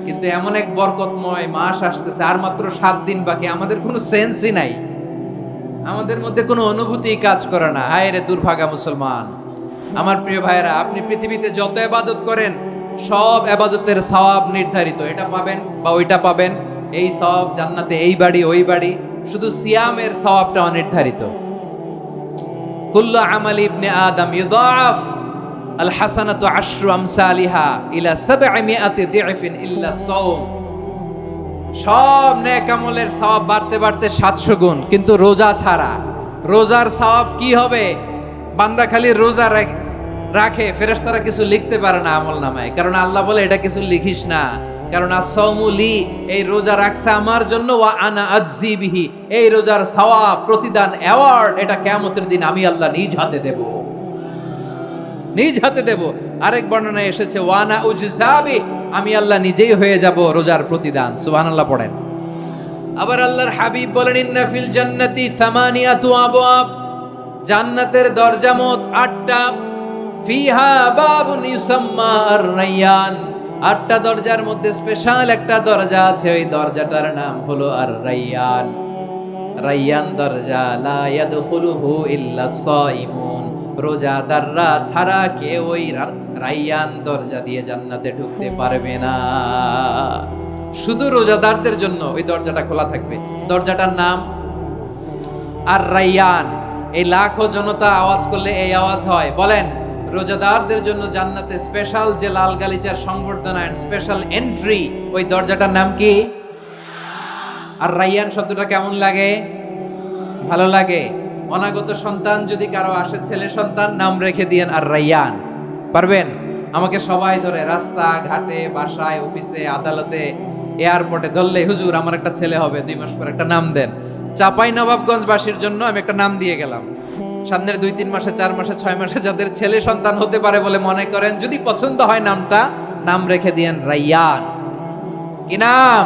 কিন্তু এমন এক বরকতময় মাস আসতেছে, আর মাত্র 7 দিন বাকি। আমাদের কোনো সেন্সই নাই, আমাদের মধ্যে কোনো অনুভূতি কাজ করে না। হায় রে দুর্ভাগা মুসলমান। আমার প্রিয় ভাইরা, আপনি পৃথিবীতে যত ইবাদত করেন সব ইবাদতের সওয়াব নির্ধারিত। এটা পাবেন বা ওইটা পাবেন, এই সওয়াব জান্নাতে, এই বাড়ি ওই বাড়ি। শুধু সিয়ামের সওয়াবটা অনির্ধারিত। কুল্লু আমালি ইবনে আদম ইউদাফ আল হাসানাতু আশরু আমসালিহা ইলা 700 দি'ফিন ইল্লা সাওম। সব নেক আমলের সওয়াব বাড়তে বাড়তে 700 গুণ, কিন্তু রোজা ছাড়া। রোজার সওয়াব কি হবে? বান্দা খালি রোজা রাখে, ফেরেশতারা কিছু লিখতে পারে না আমলনামায়, কারণ আল্লাহ বলে এটা কিছু লিখিস না, কারণ as-সাওমু লি, এই রোজা রাখছে আমার জন্য, ওয়া আনা আজজি বিহি, এই রোজার সওয়াব, প্রতিদান, অ্যাওয়ার্ড এটা কিয়ামতের দিন আমি আল্লাহ নিজ হাতে দেব, নিজ হাতে দেব। আরেক বর্ণনায় এসেছে ওয়ানা উজজাবি, আমি আল্লাহ নিজেই হয়ে যাব রোজার প্রতিদান। সুবহানাল্লাহ পড়েন। আবার আল্লাহর হাবিব বলেন ইন্না ফিল জান্নাতি সামানিয়াতু আবওয়াব, জান্নাতের দরজা মোট 8টা। ফিহা বাবুন ইউসাম্মা আর-রায়্যান, 8টা দরজার মধ্যে স্পেশাল একটা দরজা আছে, ওই দরজাটার নাম হলো আর-রায়্যান। রায়্যান দরজা, লা ইয়াদখুলুহু ইল্লা সাইমুন, রোজাদাররা ছাড়া কেউ ওই রায়্যান দরজা দিয়ে জান্নাতে ঢুকতে পারবে না। শুধু রোজাদারদের জন্য ওই দরজাটা খোলা থাকবে। দরজাটার নাম আর-রায়্যান। এই লাখো জনতা আওয়াজ করলে এই আওয়াজ হয়। বলেন, রোজাদারদের জন্য জান্নাতে স্পেশাল যে লাল গালিচার সংবর্ধনা এন্ড স্পেশাল এন্ট্রি, ওই দরজাটার নাম কি? আর-রায়্যান শব্দটা কেমন লাগে? ভালো লাগে। অনাগত সন্তান যদি কারো আসে, ছেলে সন্তান, নাম রেখে দিয়েন আর-রায়্যান। পারবেন? আমাকে সবাই ধরে রাস্তা ঘাটে, বাসায়, অফিসে, আদালতে, এয়ারপোর্টে ধরলে, হুজুর আমার একটা ছেলে হবে 2 মাস পর, একটা নাম দেন। চাঁপাইনবাবগঞ্জবাসীর জন্য আমি একটা নাম দিয়ে গেলাম। সামনের 2-3 মাসে, 4 মাসে, 6 মাসে যাদের ছেলে সন্তান হতে পারে বলে মনে করেন, যদি পছন্দ হয় নামটা, নাম রেখে দিয়েন রায়্যান। কি নাম?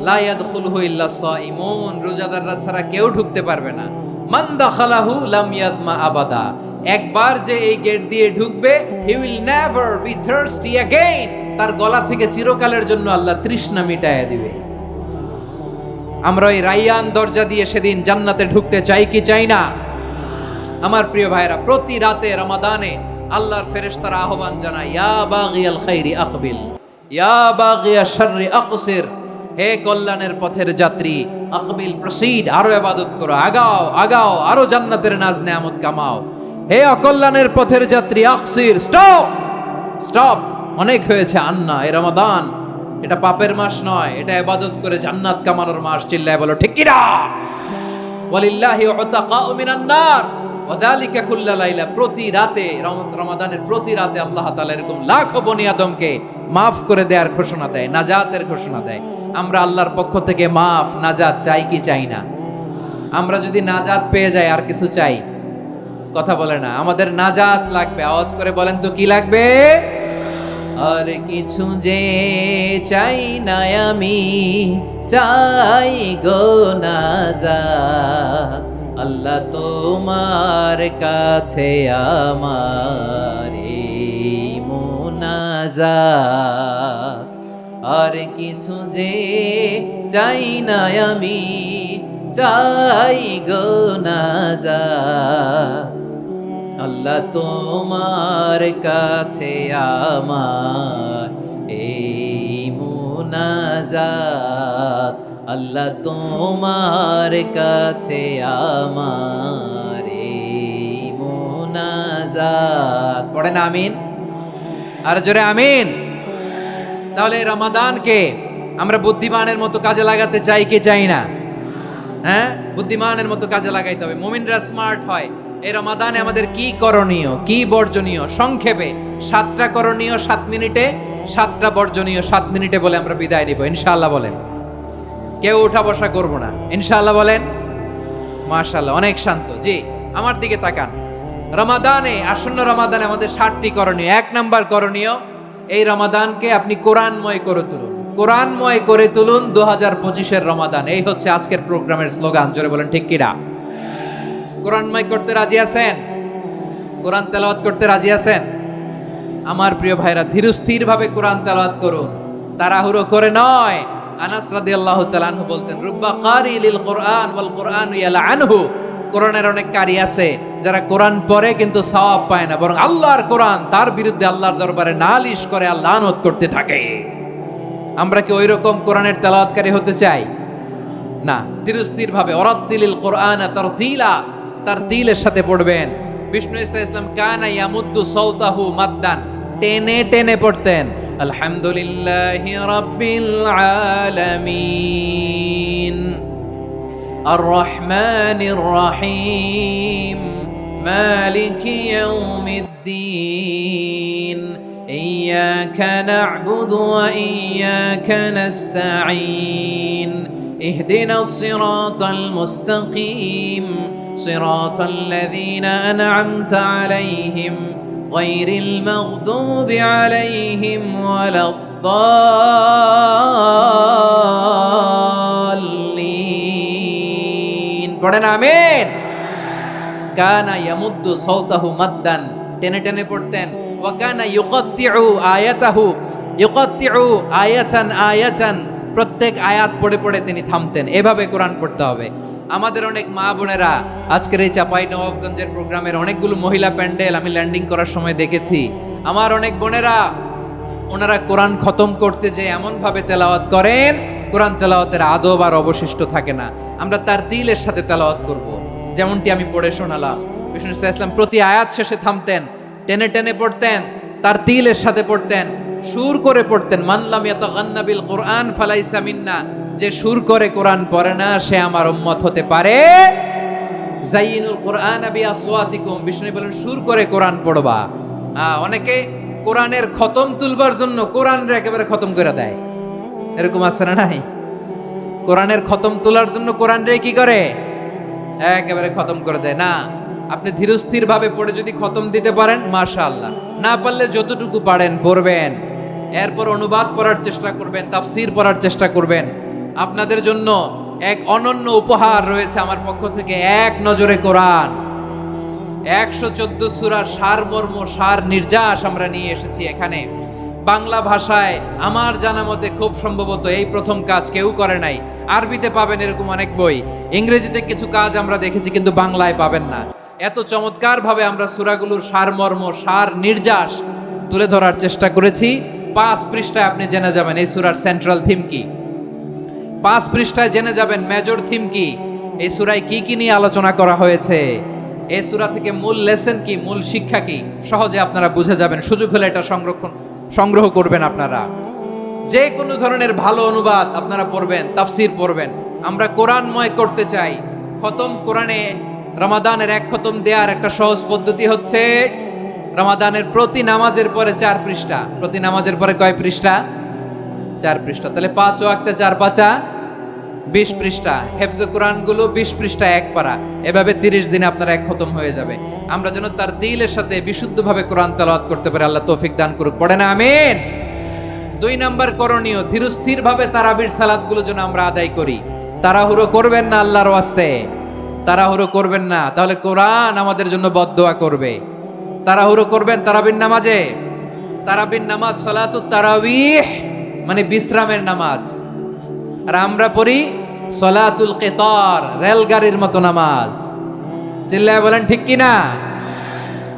লা ইয়াদখুলুহু ইল্লা সাইমুন, রোজাদাররা ছাড়া কেউ ঢুকতে পারবে না। মান দাখালাহু লাম ইয়াদমা আবাদা, একবার যে এই গেট দিয়ে ঢুকবে, he will never be thirsty again, তার গলা থেকে চিরকালের জন্য আল্লাহ তৃষ্ণা মিটায়া দিবে। আমরা ওই রায়্যান দরজা দিয়ে সেদিন জান্নাতে ঢুকতে চাই কি চাই না? আমার প্রিয় ভাইরা, প্রতি রাতে রমাদানে আল্লাহর ফেরেশতারা আহ্বান জানায়, ইয়া বাগিয়াল খাইরি আকবিল, ইয়া বাগিয়াশ শাররি আকসির, হে কল্যাণের পথের যাত্রী, আকবিল, প্রসিড, আরো ইবাদত করো, আগাও আগাও, আরো জান্নাতের নাজ নেয়ামত কামাও। হে অকল্যাণের পথের যাত্রী, আকসির, স্টপ স্টপ, অনেক হয়েছে। আন্না, এই রমাদান এটা পাপের মাস নয়, এটা ইবাদত করে জান্নাত কামানোর মাস। চিল্লায় বলো ঠিক কি না? ওয়ালিল্লাহি উতাকাউ মিনান নার ওয়া যালিকা কুল্লা লাইলা, প্রতি রাতে, রমাদানের প্রতি রাতে আল্লাহ তাআলা এরকম লাখো বনি আদমকে মাফ করে দেওয়ার ঘোষণা দেয়, নাজাতের ঘোষণা দেয়। আমরা আল্লাহর পক্ষ থেকে মাফ, নাজাত চাই কি চাই না? আমরা যদি নাজাত পেয়ে যাই আর কিছু চাই? কথা বলে না। আমাদের নাজাত লাগবে। আওয়াজ করে বলেন তো কি লাগবে? আর কিছু যে চাই না আমি, চাই গো নাজাত, আল্লাহ তোমার কাছে আমার এই মুনাজাত। আর কিছু যে চাই না আমি, চাই গো নাজাত, আল্লাহ তোমার কাছে আমার এই মুনাজাত, আল্লাহ তোমার কাছে আমার এই মুনাজাত। হামাযাত। পড়েন আমিন, আর জোরে আমিন। তাহলে এই রমাদানকে আমরা বুদ্ধিমানের মতো কাজে লাগাতে চাই কি চাই না? হ্যাঁ, বুদ্ধিমানের মতো কাজে লাগাইতে হবে। মুমিনরা স্মার্ট হয়। এই রমাদানে আমাদের কি করণীয়, কি বর্জনীয়, সংক্ষেপে 7টা করণীয় 7 মিনিটে, 7টা বর্জনীয় 7 মিনিটে বলে আমরা বিদায় নিব ইনশাআল্লাহ। বলেন, কেউ উঠা বসা করব না ইনশাআল্লাহ। বলেন মাশাআল্লাহ, অনেক শান্ত। জি, আমার দিকে তাকান। রমাদানে, আসন্ন রমাদানে আমাদের 7টি করণীয়। 1 নাম্বার করণীয়, এই রমাদানকে আপনি কোরআনময় করে তুলুন। কোরআনময় করে তুলুন 2025-এর রমাদান। এই হচ্ছে আজকের প্রোগ্রামের স্লোগান। জোরে বলেন ঠিক কিনা? কোরআনময় করতে রাজি আছেন? কোরআন তেলাওয়াত করতে রাজি আছেন? আমার প্রিয় ভাইরা, ধীরস্থির ভাবে কোরআন তেলাওয়াত করুন, তাড়াহুড়ো করে নয়। আনাস রাদিয়াল্লাহু তাআলা আনহু বলতেন, রুব্বা কারি লিল কোরআন ওয়াল কোরআনু ইয়ালআনহু। কোরআনের অনেক কারি আছে যারা কোরআন পড়ে কিন্তু সওয়াব পায় না, বরং আল্লাহর কোরআন তার বিরুদ্ধে আল্লাহর দরবারে নালিশ করে আর লানত করতে থাকে। আমরা কি ওই রকম কোরআনের তেলাওয়াতকারী হতে চাই? না। ধীরস্থির ভাবে ওয়ারাত্তিলিল কোরআনা তারতিলা, তারতিলের সাথে পড়বেন। বিষ্ণু ইসা ইসলাম কানা ইয়ামুদ্দু সাওতাহু মাদ্দান, টেনে টেনে পড়তেন। আলহামদুলিল্লাহি রাব্বিল আলামিন আর রহমানির রহিম মালিকি ইয়াউমিদ্দিন ইয়্যাকা না'বুদু ওয়া ইয়্যাকা নাস্তাঈন ইহদিনাস সিরাতাল মুস্তাকিম সিরাতাল লাযীনা আন'আমতা আলাইহিম গায়রিল মাগদুবি আলাইহিম ওয়ালাদ-দাল্লিন। পড়েন আমিন। কানা ইয়ামুদ্দু সাওতাহু মাদ্দান, টেনে টেনে পড়তেন। ওয়া কানা ইউকাত্তিউ আয়াতাহু, ইউকাত্তিউ আয়াতান আয়াতান, প্রত্যেক আয়াত পড়ে পড়ে তিনি থামতেন। এভাবে কোরআন পড়তে হবে। আমাদের অনেক মা বোনেরা আজকের এই চাঁপাইনবাবগঞ্জের প্রোগ্রামের অনেকগুলো মহিলা প্যান্ডেল আমি ল্যান্ডিং করার সময় দেখেছি। আমার অনেক বোনেরা, ওনারা কোরআন খতম করতে যে এমন ভাবে তেলাওয়াত করেন, কোরআন তেলাওয়াতের আদব আর অবশিষ্ট থাকে না। আমরা তার দিলের সাথে তেলাওয়াত করব, যেমনটি আমি পড়ে শোনালাম। বিষ্ণু ইসলাম প্রতি আয়াত শেষে থামতেন, টেনে টেনে পড়তেন, তার তিলের সাথে পড়তেন, সুর করে পড়তেন। মানলাম ইয়াতাগান্না বিল কোরআন ফালাইসা মিন্না, যে সুর করে কোরআন পড়ে না সে আমার উম্মত হতে পারে। যাইনুল কোরআন বিআসওয়াতিকুম, বিষ্ণু বলেন সুর করে কোরআন পড়বা। অনেকে কোরআনের খতম তুলবার জন্য কোরআনরে একেবারে খতম করে দেয়, এরকম আছে না নাই? কোরআনের খতম তোলার জন্য কোরআনরে কি করে? একেবারে খতম করে দেয় না। আপনি ধীরস্থির ভাবে পড়ে যদি খতম দিতে পারেন মাশাআল্লাহ, না পারলে যতটুকু পারেন পড়বেন। এরপর অনুবাদ পড়ার চেষ্টা করবেন, তাফসীর পড়ার চেষ্টা করবেন। আপনাদের জন্য এক অনন্য উপহার রয়েছে আমার পক্ষ থেকে, এক নজরে কোরআন। 114 সূরার সারমর্ম, সার নির্যাস আমরা নিয়ে এসেছি এখানে বাংলা ভাষায়। আমার জানা মতে খুব সম্ভবত এই প্রথম কাজ কেউ করে নাই। আরবিতে পাবেন এরকম অনেক বই, ইংরেজিতে কিছু কাজ আমরা দেখেছি, কিন্তু বাংলায় পাবেন না। এত চমৎকার ভাবে আমরা সূরাগুলোর সারমর্ম, সার নির্যাস তুলে ধরার চেষ্টা করেছি। 5 পৃষ্ঠায় আপনি জেনে যাবেন এই সূরার সেন্ট্রাল থিম কি। 5 পৃষ্ঠায় জেনে যাবেন মেজর থিম কি, এই সূরায় কি কি নিয়ে আলোচনা করা হয়েছে, এই সূরা থেকে মূল লেসন কি, মূল শিক্ষা কি, সহজে আপনারা বুঝে যাবেন। সুযোগ হলে এটা সংগ্রহ করবেন। আপনারা যে কোনো ধরনের ভালো অনুবাদ আপনারা পড়বেন, তাফসীর পড়বেন। আমরা কোরআনময় করতে চাই। খতম কোরআনে রমাদানের 1 খতম দেওয়ার একটা সহজ পদ্ধতি হচ্ছে রমাদানের প্রতি নামাজের পরে 4 পৃষ্ঠা। প্রতি নামাজের পরে কয় পৃষ্ঠা? 4 পৃষ্ঠা। তাহলে 5 ওয়াক্তে 4 পাঁচা 20 পৃষ্ঠা। হেফজে কোরআনগুলো 20 পৃষ্ঠা 1 পারা। এভাবে 30 দিনে আপনার 1 খতম হয়ে যাবে। আমরা যেন তার দিলের সাথে বিশুদ্ধভাবে কোরআন তেলাওয়াত করতে পারি। আল্লাহ তৌফিক দান করুক। পড়েন আমিন। 2 নাম্বার করণীয়, ধীরস্থির ভাবে তারাবির সালাতগুলো যেন আমরা আদায় করি। তাড়াহুড়ো করবেন না আল্লাহর ওয়াস্তে, তাড়াহুড়ো করবেন না, তাহলে কোরআন আমাদের জন্য বদদোয়া করবে। তাড়াহুড়ো করবেন তারাবির নামাজে। তারাবির নামাজ সালাতুত তারাবিহ মানে বিশ্রামের নামাজ। আর আমরা পড়ি সালাতুল কিতার, রেলগাড়ির মতো নামাজ। চিল্লায় বলেন ঠিক কি না?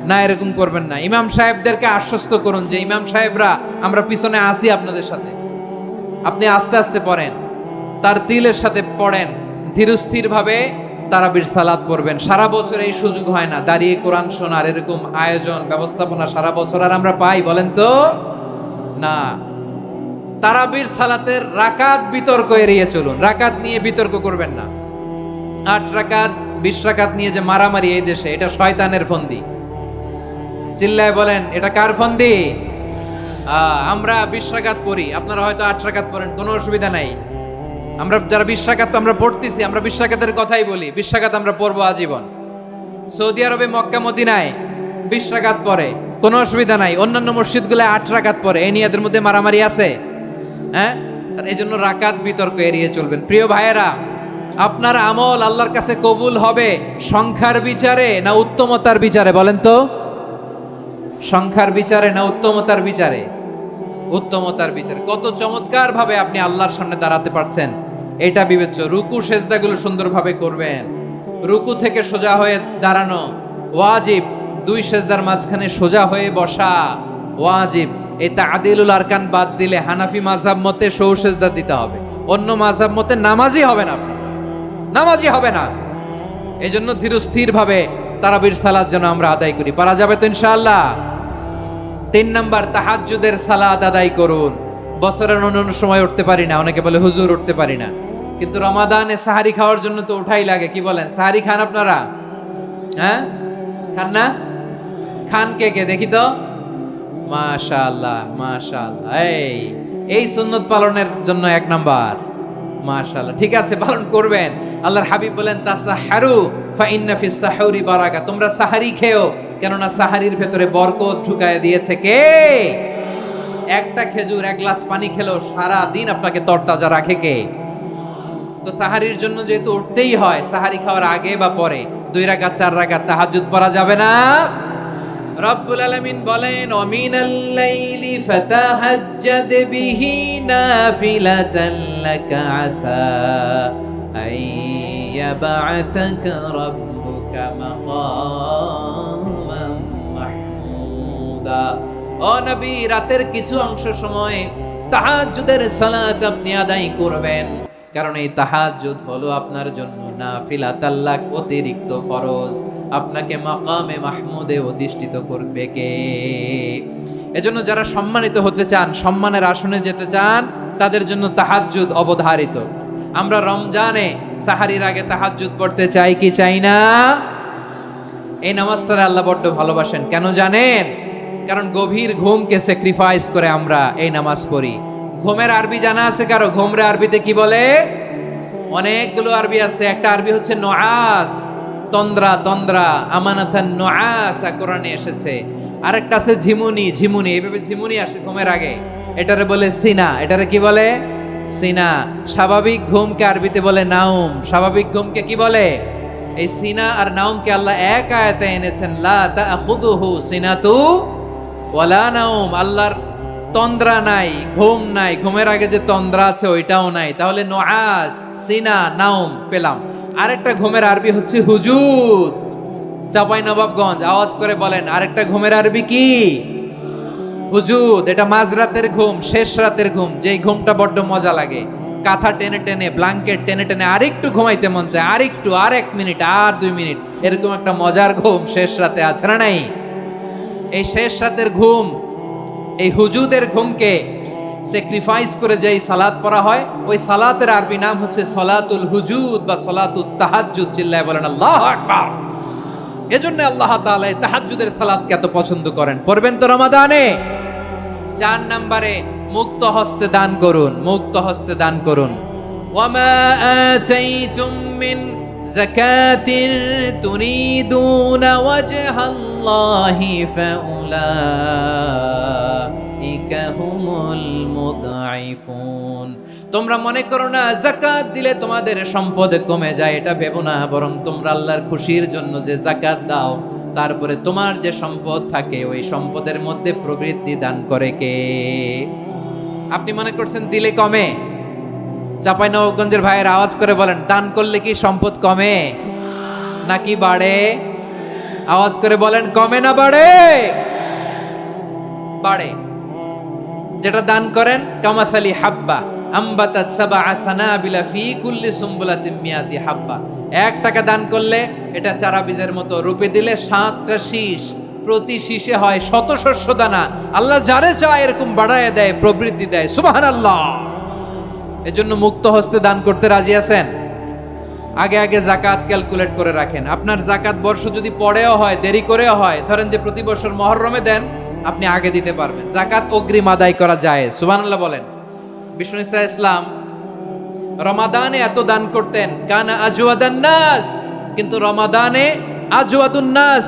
না, এরকম করবেন না। ইমাম সাহেবদেরকে আশ্বস্ত করুন যে ইমাম সাহেবরা আমরা পিছনে আসি আপনাদের সাথে, আপনি আস্তে আস্তে পড়েন, তার তিলের সাথে পড়েন, ধীরস্থির ভাবে তারাবির সালাত পড়বেন। সারা বছর এই সুযোগ হয় না, দাঁড়িয়ে কোরআন শোনার এরকম আয়োজন ব্যবস্থাপনা সারা বছর আর আমরা পাই বলেন তো না। তারাবির সালাতের রাকাত বিতর্ক এড়িয়ে চলুন, রাকাত নিয়ে বিতর্ক করবেন না। 8 রাকাত 20 রাকাত নিয়ে যে মারামারি এই দেশে, এটা শয়তানের ফন্দি। চিল্লায় বলেন এটা কার ফন্দি? আমরা 20 রাকাত পড়ি, আপনারা হয়তো 8 রাকাত পড়েন, কোনো অসুবিধা নাই। আমরা যারা 20 রাকাত তো আমরা পড়তেছি, আমরা 20 রাকাতের কথাই বলি, 20 রাকাত আমরা পড়বো আজীবন। সৌদি আরবে মক্কা মদিনায় 20 রাকাত পড়ে, কোনো অসুবিধা নাই। অন্যান্য মসজিদগুলো 8 রাকাত পড়ে, এই নিয়ে এদের মধ্যে মারামারি আছে? হ্যাঁ, এই জন্য রাকাত বিতর্ক এড়িয়ে চলবেন। প্রিয় ভাইয়েরা, আপনার আমল আল্লাহর কাছে কবুল হবে সংখ্যার বিচারে না উত্তমতার বিচারে বলেন তো? সংখ্যার বিচারে না উত্তমতার বিচারে? উত্তমতার বিচারে। কত চমৎকার ভাবে আপনি আল্লাহর সামনে দাঁড়াতে পারছেন এটা বিবেচ্য। রুকু সেজদাগুলো সুন্দরভাবে করবেন, রুকু থেকে সোজা হয়ে দাঁড়ানো ওয়াজিব, 2 সেজদার মাঝখানে সোজা হয়ে বসা ওয়াজিব। এই তা'দিলুল আরকান বাদ দিলে হানাফি মাযহাব মতে সৌ সেজদা দিতে হবে, অন্য মাযহাব মতে নামাজই হবে না, নামাজই হবে না। এই জন্য ধীরস্থির ভাবে তারাবির সালাত যেন আমরা আদায় করি। পারা যাবে তো ইনশাআল্লাহ? 3 নাম্বার, তাহাজ্জুদের সালাত আদায় করুন। বছরের অন্য সময় উঠতে পারি না, অনেকে বলে হুজুর উঠতে পারি না, কিন্তু রমাদানে সাহারি খাওয়ার জন্য তো উঠাই লাগে। কি বলেন, সাহারি খান আপনারা? হ্যাঁ, খান না? খান কে কে দেখি তো? মাশাআল্লাহ মাশাআল্লাহ, এই সুন্নত পালনের জন্য 1 নাম্বার। মাশাআল্লাহ, ঠিক আছে, পালন করবেন। আল্লাহর হাবিব বলেন তাসাহারু ফা ইন্না ফিস সাহুরি বারাকা, তোমরা সাহারি খেও, কেননা সাহারির ভেতরে বরকত ঢুকায় দিয়েছে কে? একটা খেজুর, 1 গ্লাস পানি খেলেও সারা দিন আপনাকে তরতাজা রাখে কে? তো সাহারির জন্য যেহেতু উঠতেই হয়, সাহারি খাওয়ার আগে বা পরে 2 রাকাত 4 রাকাত তাহাজ্জুদ পড়া যাবে না? রব্বুল আলামিন বলেন ওয়ামিনাল লাইলি ফাতাহাজ্জাদ বিহি নাফিলাতান লাকা আসা আইয়াবআসাকা রাব্বুকা মাকামান মাহমুদা। ও নবী, রাতের কিছু অংশ সময় তাহাজ্জুদের সালাত আপনি আদায় করবেন, কারণ এই তাহাজ্জুদ হলো আপনার জন্য নাফিলাতাল লাক, অতিরিক্ত ফরজ। আপনাকে মাকামে মাহমুদে অধিষ্ঠিত করবে কে? এজন্য যারা সম্মানিত হতে চান, সম্মানের আসনে যেতে চান, তাদের জন্য তাহাজ্জুদ অবধারিত। আমরা রমজানে সাহারির আগে তাহাজ্জুদ পড়তে চাই কি চাই না? এই নামাজটা আল্লাহ বড্ড ভালোবাসেন, কেন জানেন? কারণ গভীর ঘুমকে স্যাক্রিফাইস করে আমরা এই নামাজ পড়ি। ঘুমের আরবি জানা আছে কারো? ঘুমরে আরবিতে কি বলে? অনেকগুলো আরবি আছে। একটা আরবি হচ্ছে নুআস, তন্দ্রা, তন্দ্রা, আমানাতান নুআস কোরআনে এসেছে। আরেকটা আছে ঝিমুনি, ঝিমুনি, এইভাবে ঝিমুনি আসে ঘুমের আগে, এটারে বলে সিনা। এটারে কি বলে? সিনা। স্বাভাবিক ঘুমকে আরবিতে বলে নাউম। স্বাভাবিক ঘুমকে কি বলে? এই সিনা আর নাউমকে আল্লাহ এক আয়াতে এনেছেন, লা তাখুযুহু সিনাতু ওয়ালা নাউম। আল্লাহর তন্দ্রা নাই, ঘুম নাই, ঘুমের আগে যে তন্দ্রা আছে ওইটাও নাই। তাহলে নুআস, সিনা, নাউম পেলাম। আরেকটা ঘুমের আরবি হচ্ছে হুজুদ। চাঁপাইনবাবগঞ্জ আওয়াজ করে বলেন, আরেকটা ঘুমের আরবি কি? হুজুদ। এটা মাঝরাতের ঘুম, শেষ রাতের ঘুম, যেই ঘুমটা বড্ড মজা লাগে। কাঁথা টেনে টেনে, ব্ল্যাঙ্কেট টেনে টেনে আরেকটু ঘুমাইতে মন চায়, আরেকটু, আর 1 মিনিট, আর 2 মিনিট, এরকম একটা মজার ঘুম শেষ রাতে আছে না নাই? এই শেষ রাতের ঘুম, এই হুজুদের ঘুমকে স্যাক্রিফাইস করে যেই সালাত পড়া হয়, ওই সালাতের আরবি নাম হচ্ছে সলাতুল হুজুদ বা সলাতুত তাহাজ্জুদ। চিল্লায় বলেন আল্লাহু আকবার। এজন্য আল্লাহ তাআলা এই তাহাজ্জুদের সালাতকে এত পছন্দ করেন। পড়বেন তো রমাদানে? 4 নম্বরে মুক্ত হস্তে দান করুন, মুক্ত হস্তে দান করুন। ওয়ামা আতাইতুম মিন যাকাতিন তুরিদুনা ওয়াজহাল্লাহি ফাউলাইকা হুমুল মুদঈফুন। তোমরা মনে করো না যাকাত দিলে তোমাদের সম্পদ কমে যায়, এটা ভেবো না। বরং তোমরা আল্লাহর খুশির জন্য যে যাকাত দাও, তারপরে তোমার যে সম্পদ থাকে ওই সম্পদের মধ্যে প্রবৃদ্ধি দান করে কে? আপনি মনে করছেন দিলে কমে? চাঁপাইনবাবগঞ্জের ভাইয়ের আওয়াজ করে বলেন, দান করলে কি সম্পদ কমে নাকি বাড়ে? আওয়াজ করে বলেন, কমে না বাড়ে? বাড়ে। যেটা দান করেন, কামাসালি হাব্বা আম্বাতাত সাবআ সানাবিলা ফি কুল্লি সুমবুলাতিন মিয়াতি হাব্বা, 1 টাকা দান করলে এটা চারা বীজের মতো, রূপে দিলে 7টা শীষ, প্রতি শীষে হয় শত শস্য দানা। আল্লাহ যারে চায় এরকম বাড়ায় দেয়, প্রবৃদ্ধি দেয়। সুবহানাল্লাহ। এজন্য মুক্ত হস্তে দান করতে রাজি আছেন? আগে আগে জাকাত ক্যালকুলেট করে রাখেন। আপনার জাকাত বর্ষ যদি পরেও হয়, দেরি করেও হয়, ধরেন যে প্রতি বছর মুহররমে দেন, আপনি আগে দিতে পারবেন। জাকাত অগ্রিম আদায় করা যায়। সুবহানাল্লাহ বলেন। বিষ্ণু ঈসা ইসলাম রমাদানে এত দান করতেন, কানা আজওয়াদান নাস, কিন্তু রমাদানে আজওয়াদুন নাস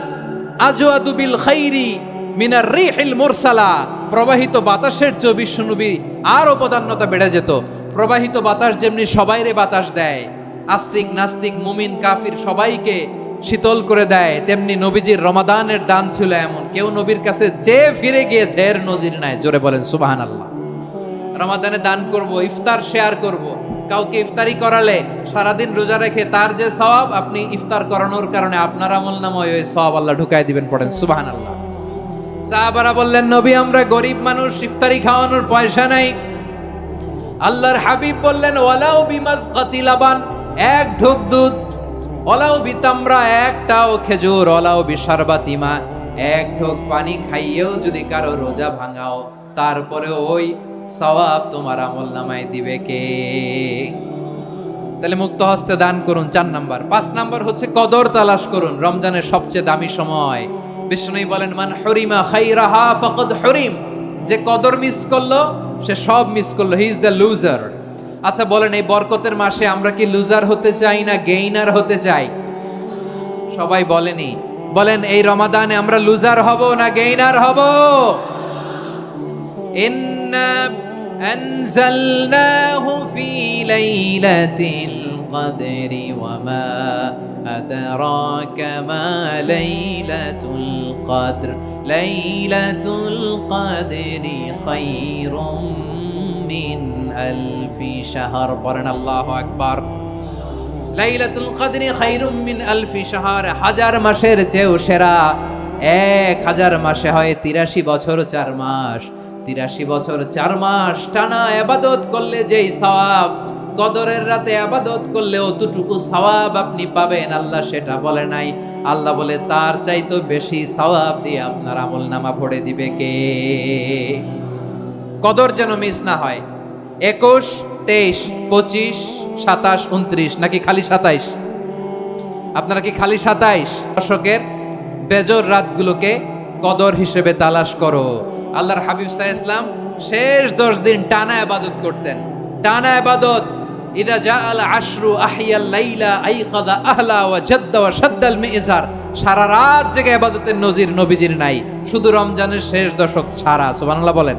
আজওয়াদু বিল খাইরি মিনার রিহিল মুরসালা, প্রবাহিত বাতাসের চেয়ে বিশ্বনবী আরো প্রধান্যতা বেড়ে যেত। প্রবাহিত বাতাস যেমনি সবাইরে বাতাস দেয়, আস্তিক নাস্তিক মুমিন কাফির সবাইকে শীতল করে দেয়, তেমনি নবীজির রমাদানের দান ছিল এমন, কেউ নবীর কাছে যে ফিরে গিয়েছে এর নজির নাই। জোরে বলেন সুবহানাল্লাহ। রমাদানে দান করব, ইফতার শেয়ার করব। কাউকে ইফতারি করালে সারাদিন রোজা রেখে তার যে সওয়াব, আপনি ইফতার করানোর কারণে আপনার আমলনামায় ওই সওয়াব আল্লাহ ঢুকাই দিবেন। পড়েন সুবহানাল্লাহ। সাহাবারা বললেন, নবী আমরা গরিব মানুষ, ইফতারি খাওয়ানোর পয়সা নাই। আল্লাহর হাবিব বললেন, ওয়ালাউ বিমাজকাতি লাবান, 1 ঢোক দুধ, ওয়ালাউ বিতামরা, 1টাও খেজুর, ওয়ালাউ বিশারবাতি মা, 1 ঢোক পানি খাইয়েও যদি কারো রোজা ভাঙাও, তারপরে ওই সওয়াব তোমার আমলনামায় দিবে কে? তাহলে মুক্ত হস্তে দান করুন, 4 নাম্বার। 5 নাম্বার হচ্ছে কদর তালাশ করুন। রমজানের সবচেয়ে দামি সময়। বিষ্ণু বলেন, মান হুরিমা খাইরাহা ফাকাদ হুরিম, যে কদর মিস করলো সে সব মিস করলো, হি ইজ দ্য লুজার। আচ্ছা বলেন, এই বরকতের মাসে আমরা কি লুজার হতে চাই না গেইনার হতে চাই? সবাই বলেনি, বলেন এই রমাদানে আমরা লুজার হব না গেইনার হব? ইন্না আনজালনাহু ফি লাইলাতিল কদরি ওয়া মা আদরাকা মা লাইলাতুল কদর, লাইলাতুল কদরি খায়রুম মিন আলফি শাহর। পড়েন আল্লাহু আকবার। লাইলাতুল কদরি খায়রুম মিন আলফি শাহর, 1000 মাসের চেয়েও সেরা। 1000 মাসে হয় 83 বছর 4 মাস। 83 বছর 4 মাস টানা ইবাদত করলে যেই সওয়াব, কদরের রাতে ইবাদত করলে অতটুকু সওয়াব আপনি পাবেন, আল্লাহ সেটা বলে নাই। আল্লাহ বলে তার চাইতে বেশি সওয়াব দিয়ে আপনার আমলনামা ভরে দিবে কে? কদর যেন মিস না হয়। 21, 23, 25, 27, 29 নাকি খালি 27? আপনারা কি খালি 27? দশকের বেজর রাতগুলোকে কদর হিসেবে তালাশ করো। আল্লাহর হাবিব সাল্লাল্লাহু আলাইহি ওয়াসাল্লাম শেষ 10 দিন টানা ইবাদত করতেন, টানা ইবাদত। ইদা জাআল আশরু আহিয়াল লাইলা আইকাযা আহলা ওয়া জাদ্দা ওয়া শাদ্দাল মিজার, সারা রাত জেগে ইবাদতের নজির নবীজির নাই, শুধু রমজানের শেষ দশক ছাড়া। সুবহানাল্লাহ বলেন।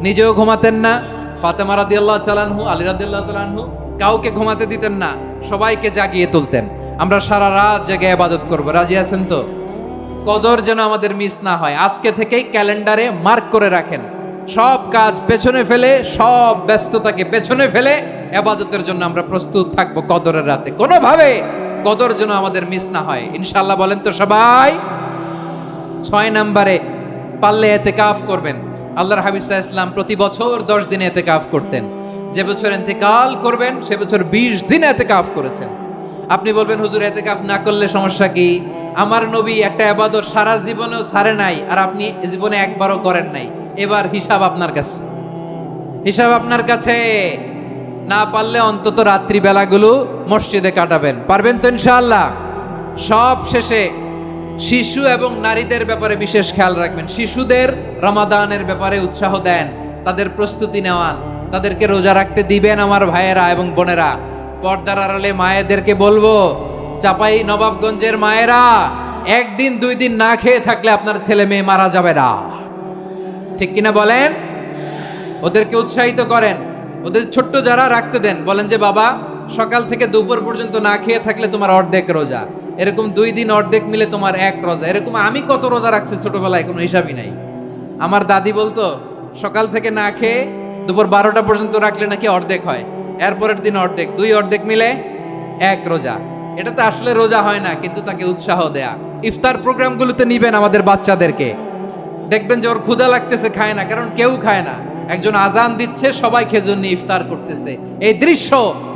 নিজেও ঘুমাতেন না। ফাতেমা রাদিয়াল্লাহু তাআলা আনহু, আলী রাদিয়াল্লাহু তাআলা আনহু কাউকে ঘুমাতে দিতেন না, সবাইকে জাগিয়ে তুলতেন। আমরা সারা রাত জেগে ইবাদত করব, রাজি আছেন তো? কদর যেন আমাদের মিস না হয়। আজকে থেকেই ক্যালেন্ডারে মার্ক করে রাখেন, সব কাজ পেছনে ফেলে, সব ব্যস্ততাকে পেছনে ফেলে ইবাদতের জন্য আমরা প্রস্তুত থাকবো কদরের রাতে। কোনোভাবে কদর যেন আমাদের মিস না হয়, ইনশাআল্লাহ। বলেন তো সবাই? 6 নম্বরে পারলে ইতিকাফ করবেন। আল্লাহর হাবিব সাল্লাল্লাহু আলাইহি ওয়াসাল্লাম প্রতি বছর 10 দিন ইতিকাফ করতেন। যে বছর ইন্তেকাল করবেন সে বছর 20 দিন ইতিকাফ করেছেন। আপনি বলবেন, হুজুর ইতিকাফ না করলে সমস্যা কি? আমার নবী একটা ইবাদত সারা জীবনেও ছাড়ে নাই, আর আপনি জীবনে একবারও করেন নাই। এবার হিসাব আপনার কাছে, হিসাব আপনার কাছে। না পারলে অন্তত রাত্রি বেলাগুলো মসজিদে কাটাবেন। পারবেন তো ইনশাআল্লাহ? সব শেষে শিশু এবং নারীদের ব্যাপারে বিশেষ খেয়াল রাখবেন। শিশুদের রমাদানের ব্যাপারে উৎসাহ দেন, তাদের প্রস্তুতি নেওয়ান, তাদেরকে রোজা রাখতে দিবেন। আমার ভাইয়েরা এবং বোনেরা, পর্দার আড়ালে মায়েদেরকে বলবো, চাপাই নবাবগঞ্জের মায়েরা, 1 দিন 2 দিন না খেয়ে থাকলে আপনার ছেলে মেয়ে মারা যাবে না। ঠিক কিনা বলেন? ওদেরকে উৎসাহিত করেন। ওদের ছোট্ট যারা রাখতে দেন, বলেন যে বাবা সকাল থেকে দুপুর পর্যন্ত না খেয়ে থাকলে তোমার অর্ধেক রোজা, এরকম 2 দিন অর্ধেক মিলে তোমার 1 রোজা। এরকম আমি কত রোজা রাখছি ছোটবেলায়, কোনো হিসাবই নাই। আমার দাদি বলতো সকাল থেকে না খেয়ে দুপুর 12টা পর্যন্ত রাখলে নাকি অর্ধেক হয়, এরপরের দিন অর্ধেক, 2 অর্ধেক মিলে 1 রোজা। এটা তো আসলে রোজা হয় না, কিন্তু তাকে উৎসাহ দেয়া। ইফতার প্রোগ্রামগুলোতে নিবেন আমাদের বাচ্চাদেরকে, দেখবেন যে ওর ক্ষুধা লাগতেছে, খায় না, কারণ কেউ খায় না। একজন আজান দিচ্ছে, সবাই খেজুর নিয়ে ইফতার করতেছে। এই দৃশ্য,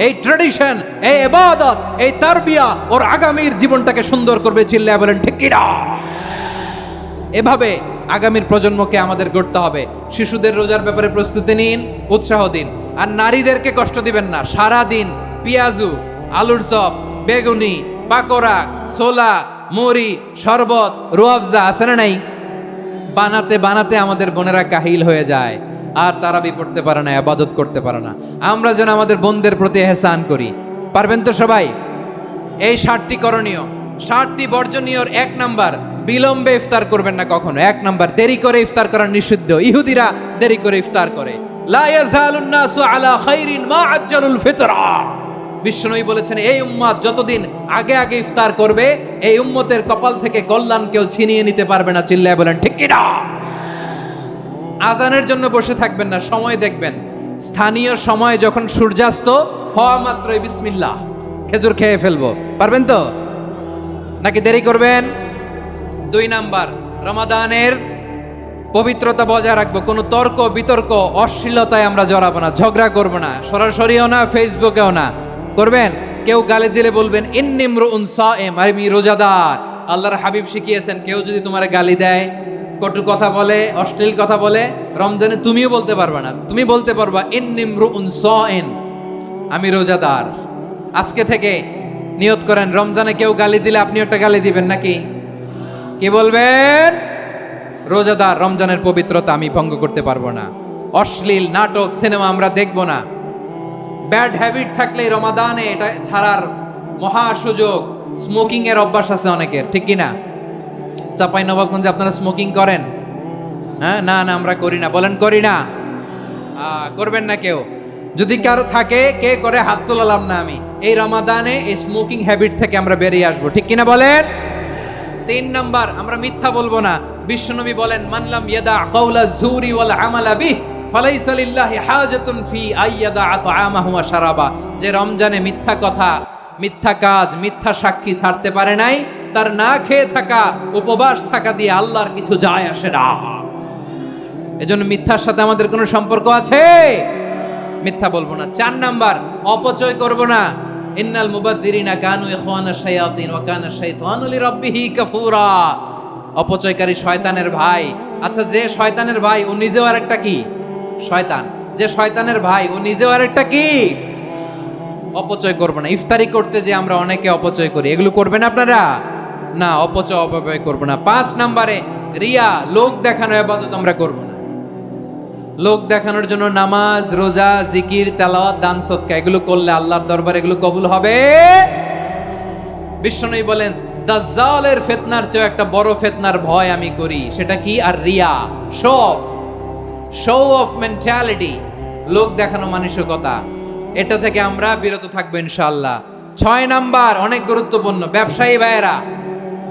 এই ট্র্যাডিশন, এই ইবাদত, এই তারবিয়া ওর আগামীর জীবনটাকে সুন্দর করবে। চিল্লায় বলেন ঠিক কি না? এভাবে আগামীর প্রজন্মকে আমাদের গড়তে হবে। শিশুদের রোজার ব্যাপারে প্রস্তুতি নিন, উৎসাহ দিন। আর নারীদেরকে কষ্ট দিবেন না। সারা দিন পেঁয়াজু, আলুর চপ, বেগুনি, পাকোড়া, ছোলা, মুড়ি, শরবত, রুয়াবজা আছে না নাই, বানাতে বানাতে আমাদের বোনেরা কাহিল হয়ে যায়, আর তারাবি পড়তে পারে না, ইবাদত করতে পারে না। আমরা যেন আমাদের বোনদের প্রতি ইহসান করি। পারবেন তো সবাই? এই 7টি করণীয়, 7টি বর্জনীয়র 1 নাম্বার, বিলম্বে ইফতার করবেন না কখনো। 1 নাম্বার, দেরি করে ইফতার করা নিষিদ্ধ। ইহুদিরা দেরি করে ইফতার করে। লা ইয়াজালুন নাসু আলা খাইরিন মা আজ্জালুল ফিতরা। বিশ্বনবী বলেছেন, এই উম্মত যতদিন আগে আগে ইফতার করবে, এই উম্মতের কপাল থেকে কল্যাণ কেউ ছিনিয়ে নিতে পারবে না। চিল্লায় বলেন ঠিক কি না? আজানের জন্য বসে থাকবেন না, সময় দেখবেন। স্থানীয় সময় যখন সূর্যাস্ত হওয়া মাত্রই বিসমিল্লাহ, খেজুর খেয়ে ফেলবো। পারবেন তো নাকি দেরি করবেন? 2 নাম্বার, রমাদানের পবিত্রতা বজায় রাখবো। কোনো তর্ক বিতর্ক অশ্লীলতায় আমরা জড়াবো না, ঝগড়া করবো না, সরাসরিও না, ফেসবুকেও না। করবেন? কেউ গালি দিলে বলবেন ইন্নিমরুউন সায়েম, আমি রোজাদার। আল্লাহর হাবিব শিখিয়েছেন, কেউ যদি তোমার গালি দেয়, কটু কথা বলে, অশ্লীল কথা বলে, রমজানে তুমিও বলতে পারবে না। তুমি বলতে পারবা ইন্নিমরুউন সায়েম, আমি রোজাদার। আজকে থেকে নিয়ত করেন, রমজানে কেউ গালি দিলে আপনি একটা গালি দিবেন নাকি? কি বলবেন? রোজাদার, রমজানের পবিত্রতা আমি ভঙ্গ করতে পারবো না। অশ্লীল নাটক, সিনেমা আমরা দেখবো না। ব্যাড হ্যাবিট থাকলে রমাদানে এটা ছাড়ার মহা সুযোগ। স্মোকিং এর অভ্যাস আছে অনেকের, ঠিক কি না? চাঁপাইনবাবগঞ্জে আপনারা স্মোকিং করেন? হ্যাঁ, না না আমরা করি না। বলেন করি না? করবেন না কেউ? যদি কারো থাকে, কে করে হাত তোলালাম না আমি। এই রমাদানে এই স্মোকিং হ্যাবিট থেকে আমরা বেরিয়ে আসবো, ঠিক কিনা বলেন? 3 নাম্বার, আমরা মিথ্যা বলবো না। বিশ্বনবী বলেন, মানলাম ইয়াদা কাওলা যুরি ওয়াল আমালা বিহ ফালাইসা লিল্লাহি হাজাতুন ফি আইয়াদা তাআমাহু ওয়া শারাবা। যে রমজানে মিথ্যা কথা, মিথ্যা কাজ, মিথ্যা সাক্ষী ছাড়তে পারে নাই, তার না খেয়ে থাকা, উপবাস থাকা দিয়ে আল্লাহর কিছু যায় আসে না। এজন্য মিথ্যার সাথে আমাদের কোনো সম্পর্ক আছে? মিথ্যা বলবো না। 4 নাম্বার, অপচয় করব না। ইন্নাল মুবাযযিরিনা কানু ইখওয়ানাশ শায়াতিন ওয়া কানা শাইতানু লিরাব্বিহি কাফুরা। অপচয়কারী শয়তানের ভাই। আচ্ছা, যে শয়তানের ভাই ও নিজেও আরেকটা কি? শয়তান। যে শয়তানের ভাই ও নিজেও আরেকটা কি? অপচয় করব না। ইফতারি করতে যে আমরা অনেকে অপচয় করি, এগুলো করবেন আপনারা? না, অপচয় করব না। 5 নাম্বারে, রিয়া, লোক দেখানো ইবাদত আমরা করব না। লোক দেখানোর জন্য নামাজ, রোজা, জিকির, তেলাওয়াত, দান, সদকা এগুলো করলে আল্লাহর দরবারে এগুলো কবুল হবে? বিশ্বনবী বলেন, দাজ্জালের ফিতনার চেয়ে একটা বড় ফিতনার ভয় আমি করি। সেটা কি? আর রিয়া, শো অফ মেন্টালিটি, লোক দেখানো মানসিকতা। এটা থেকে আমরা বিরত থাকবো ইনশাআল্লাহ। 6 নাম্বার, অনেক গুরুত্বপূর্ণ। ব্যবসায়ী ভাইয়েরা,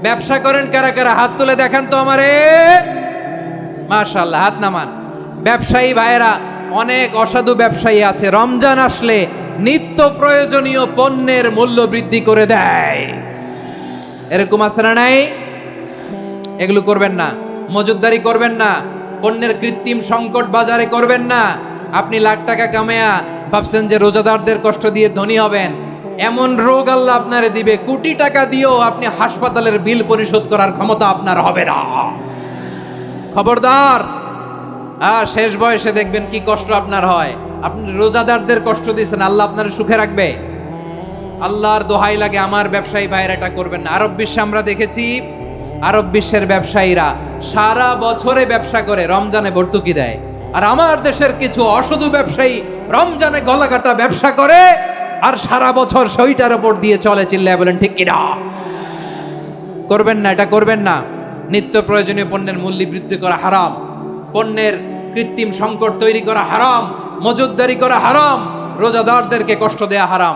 ব্যবসা করেন কারা কারা? হাত তুলে দেখান তো আমারে। মাশাআল্লাহ, হাত নামান। ব্যবসায়ী ভাইয়েরা, অনেক অসাধু ব্যবসায়ী আছে, রমজান আসলে নিত্য প্রয়োজনীয় পণ্যের মূল্য বৃদ্ধি করে দেয়। এরকম আছে না নাই? এগুলো করবেন না। মজুদদারি করবেন না। পণ্যের কৃত্রিম সংকট বাজারে করবেন না। আপনি লাখ টাকা কামায়া ভাবছেন যে রোজাদারদের কষ্ট দিয়ে ধনী হবেন। এমন রোগ আল্লাহ আপনারে দিবে, কোটি টাকা দিয়েও আপনি হাসপাতালের বিল পরিশোধ করার ক্ষমতা আপনার হবে না। খবরদার। শেষ বয়সে দেখবেন কি কষ্ট আপনার হয়। আপনি রোজাদারদের কষ্ট দিয়েছেন, আল্লাহ আপনার সুখে রাখবে? আল্লাহর দোহাই লাগে, আমার ব্যবসায়ী ভাইয়েরা এটা করবেন না। আরব বিশ্বে আমরা দেখেছি, আরব বিশ্বের ব্যবসায়ীরা সারা বছরে ব্যবসা করে, রমজানে ভর্তুকি দেয়। আর আমার দেশের কিছু অসাধু ব্যবসায়ী রমজানে গলাকাটা ব্যবসা করে আর সারা বছর সইটার উপর দিয়ে চলে। চিল্লায় বলেন ঠিক কিনা? করবেন না, এটা করবেন না। নিত্য প্রয়োজনীয় পণ্যের মূল্য বৃদ্ধি করা হারাম, পণ্যের কৃত্রিম সংকট তৈরি করা হারাম, মজুদদারি করা হারাম, রোজাদারদেরকে কষ্ট দেয়া হারাম।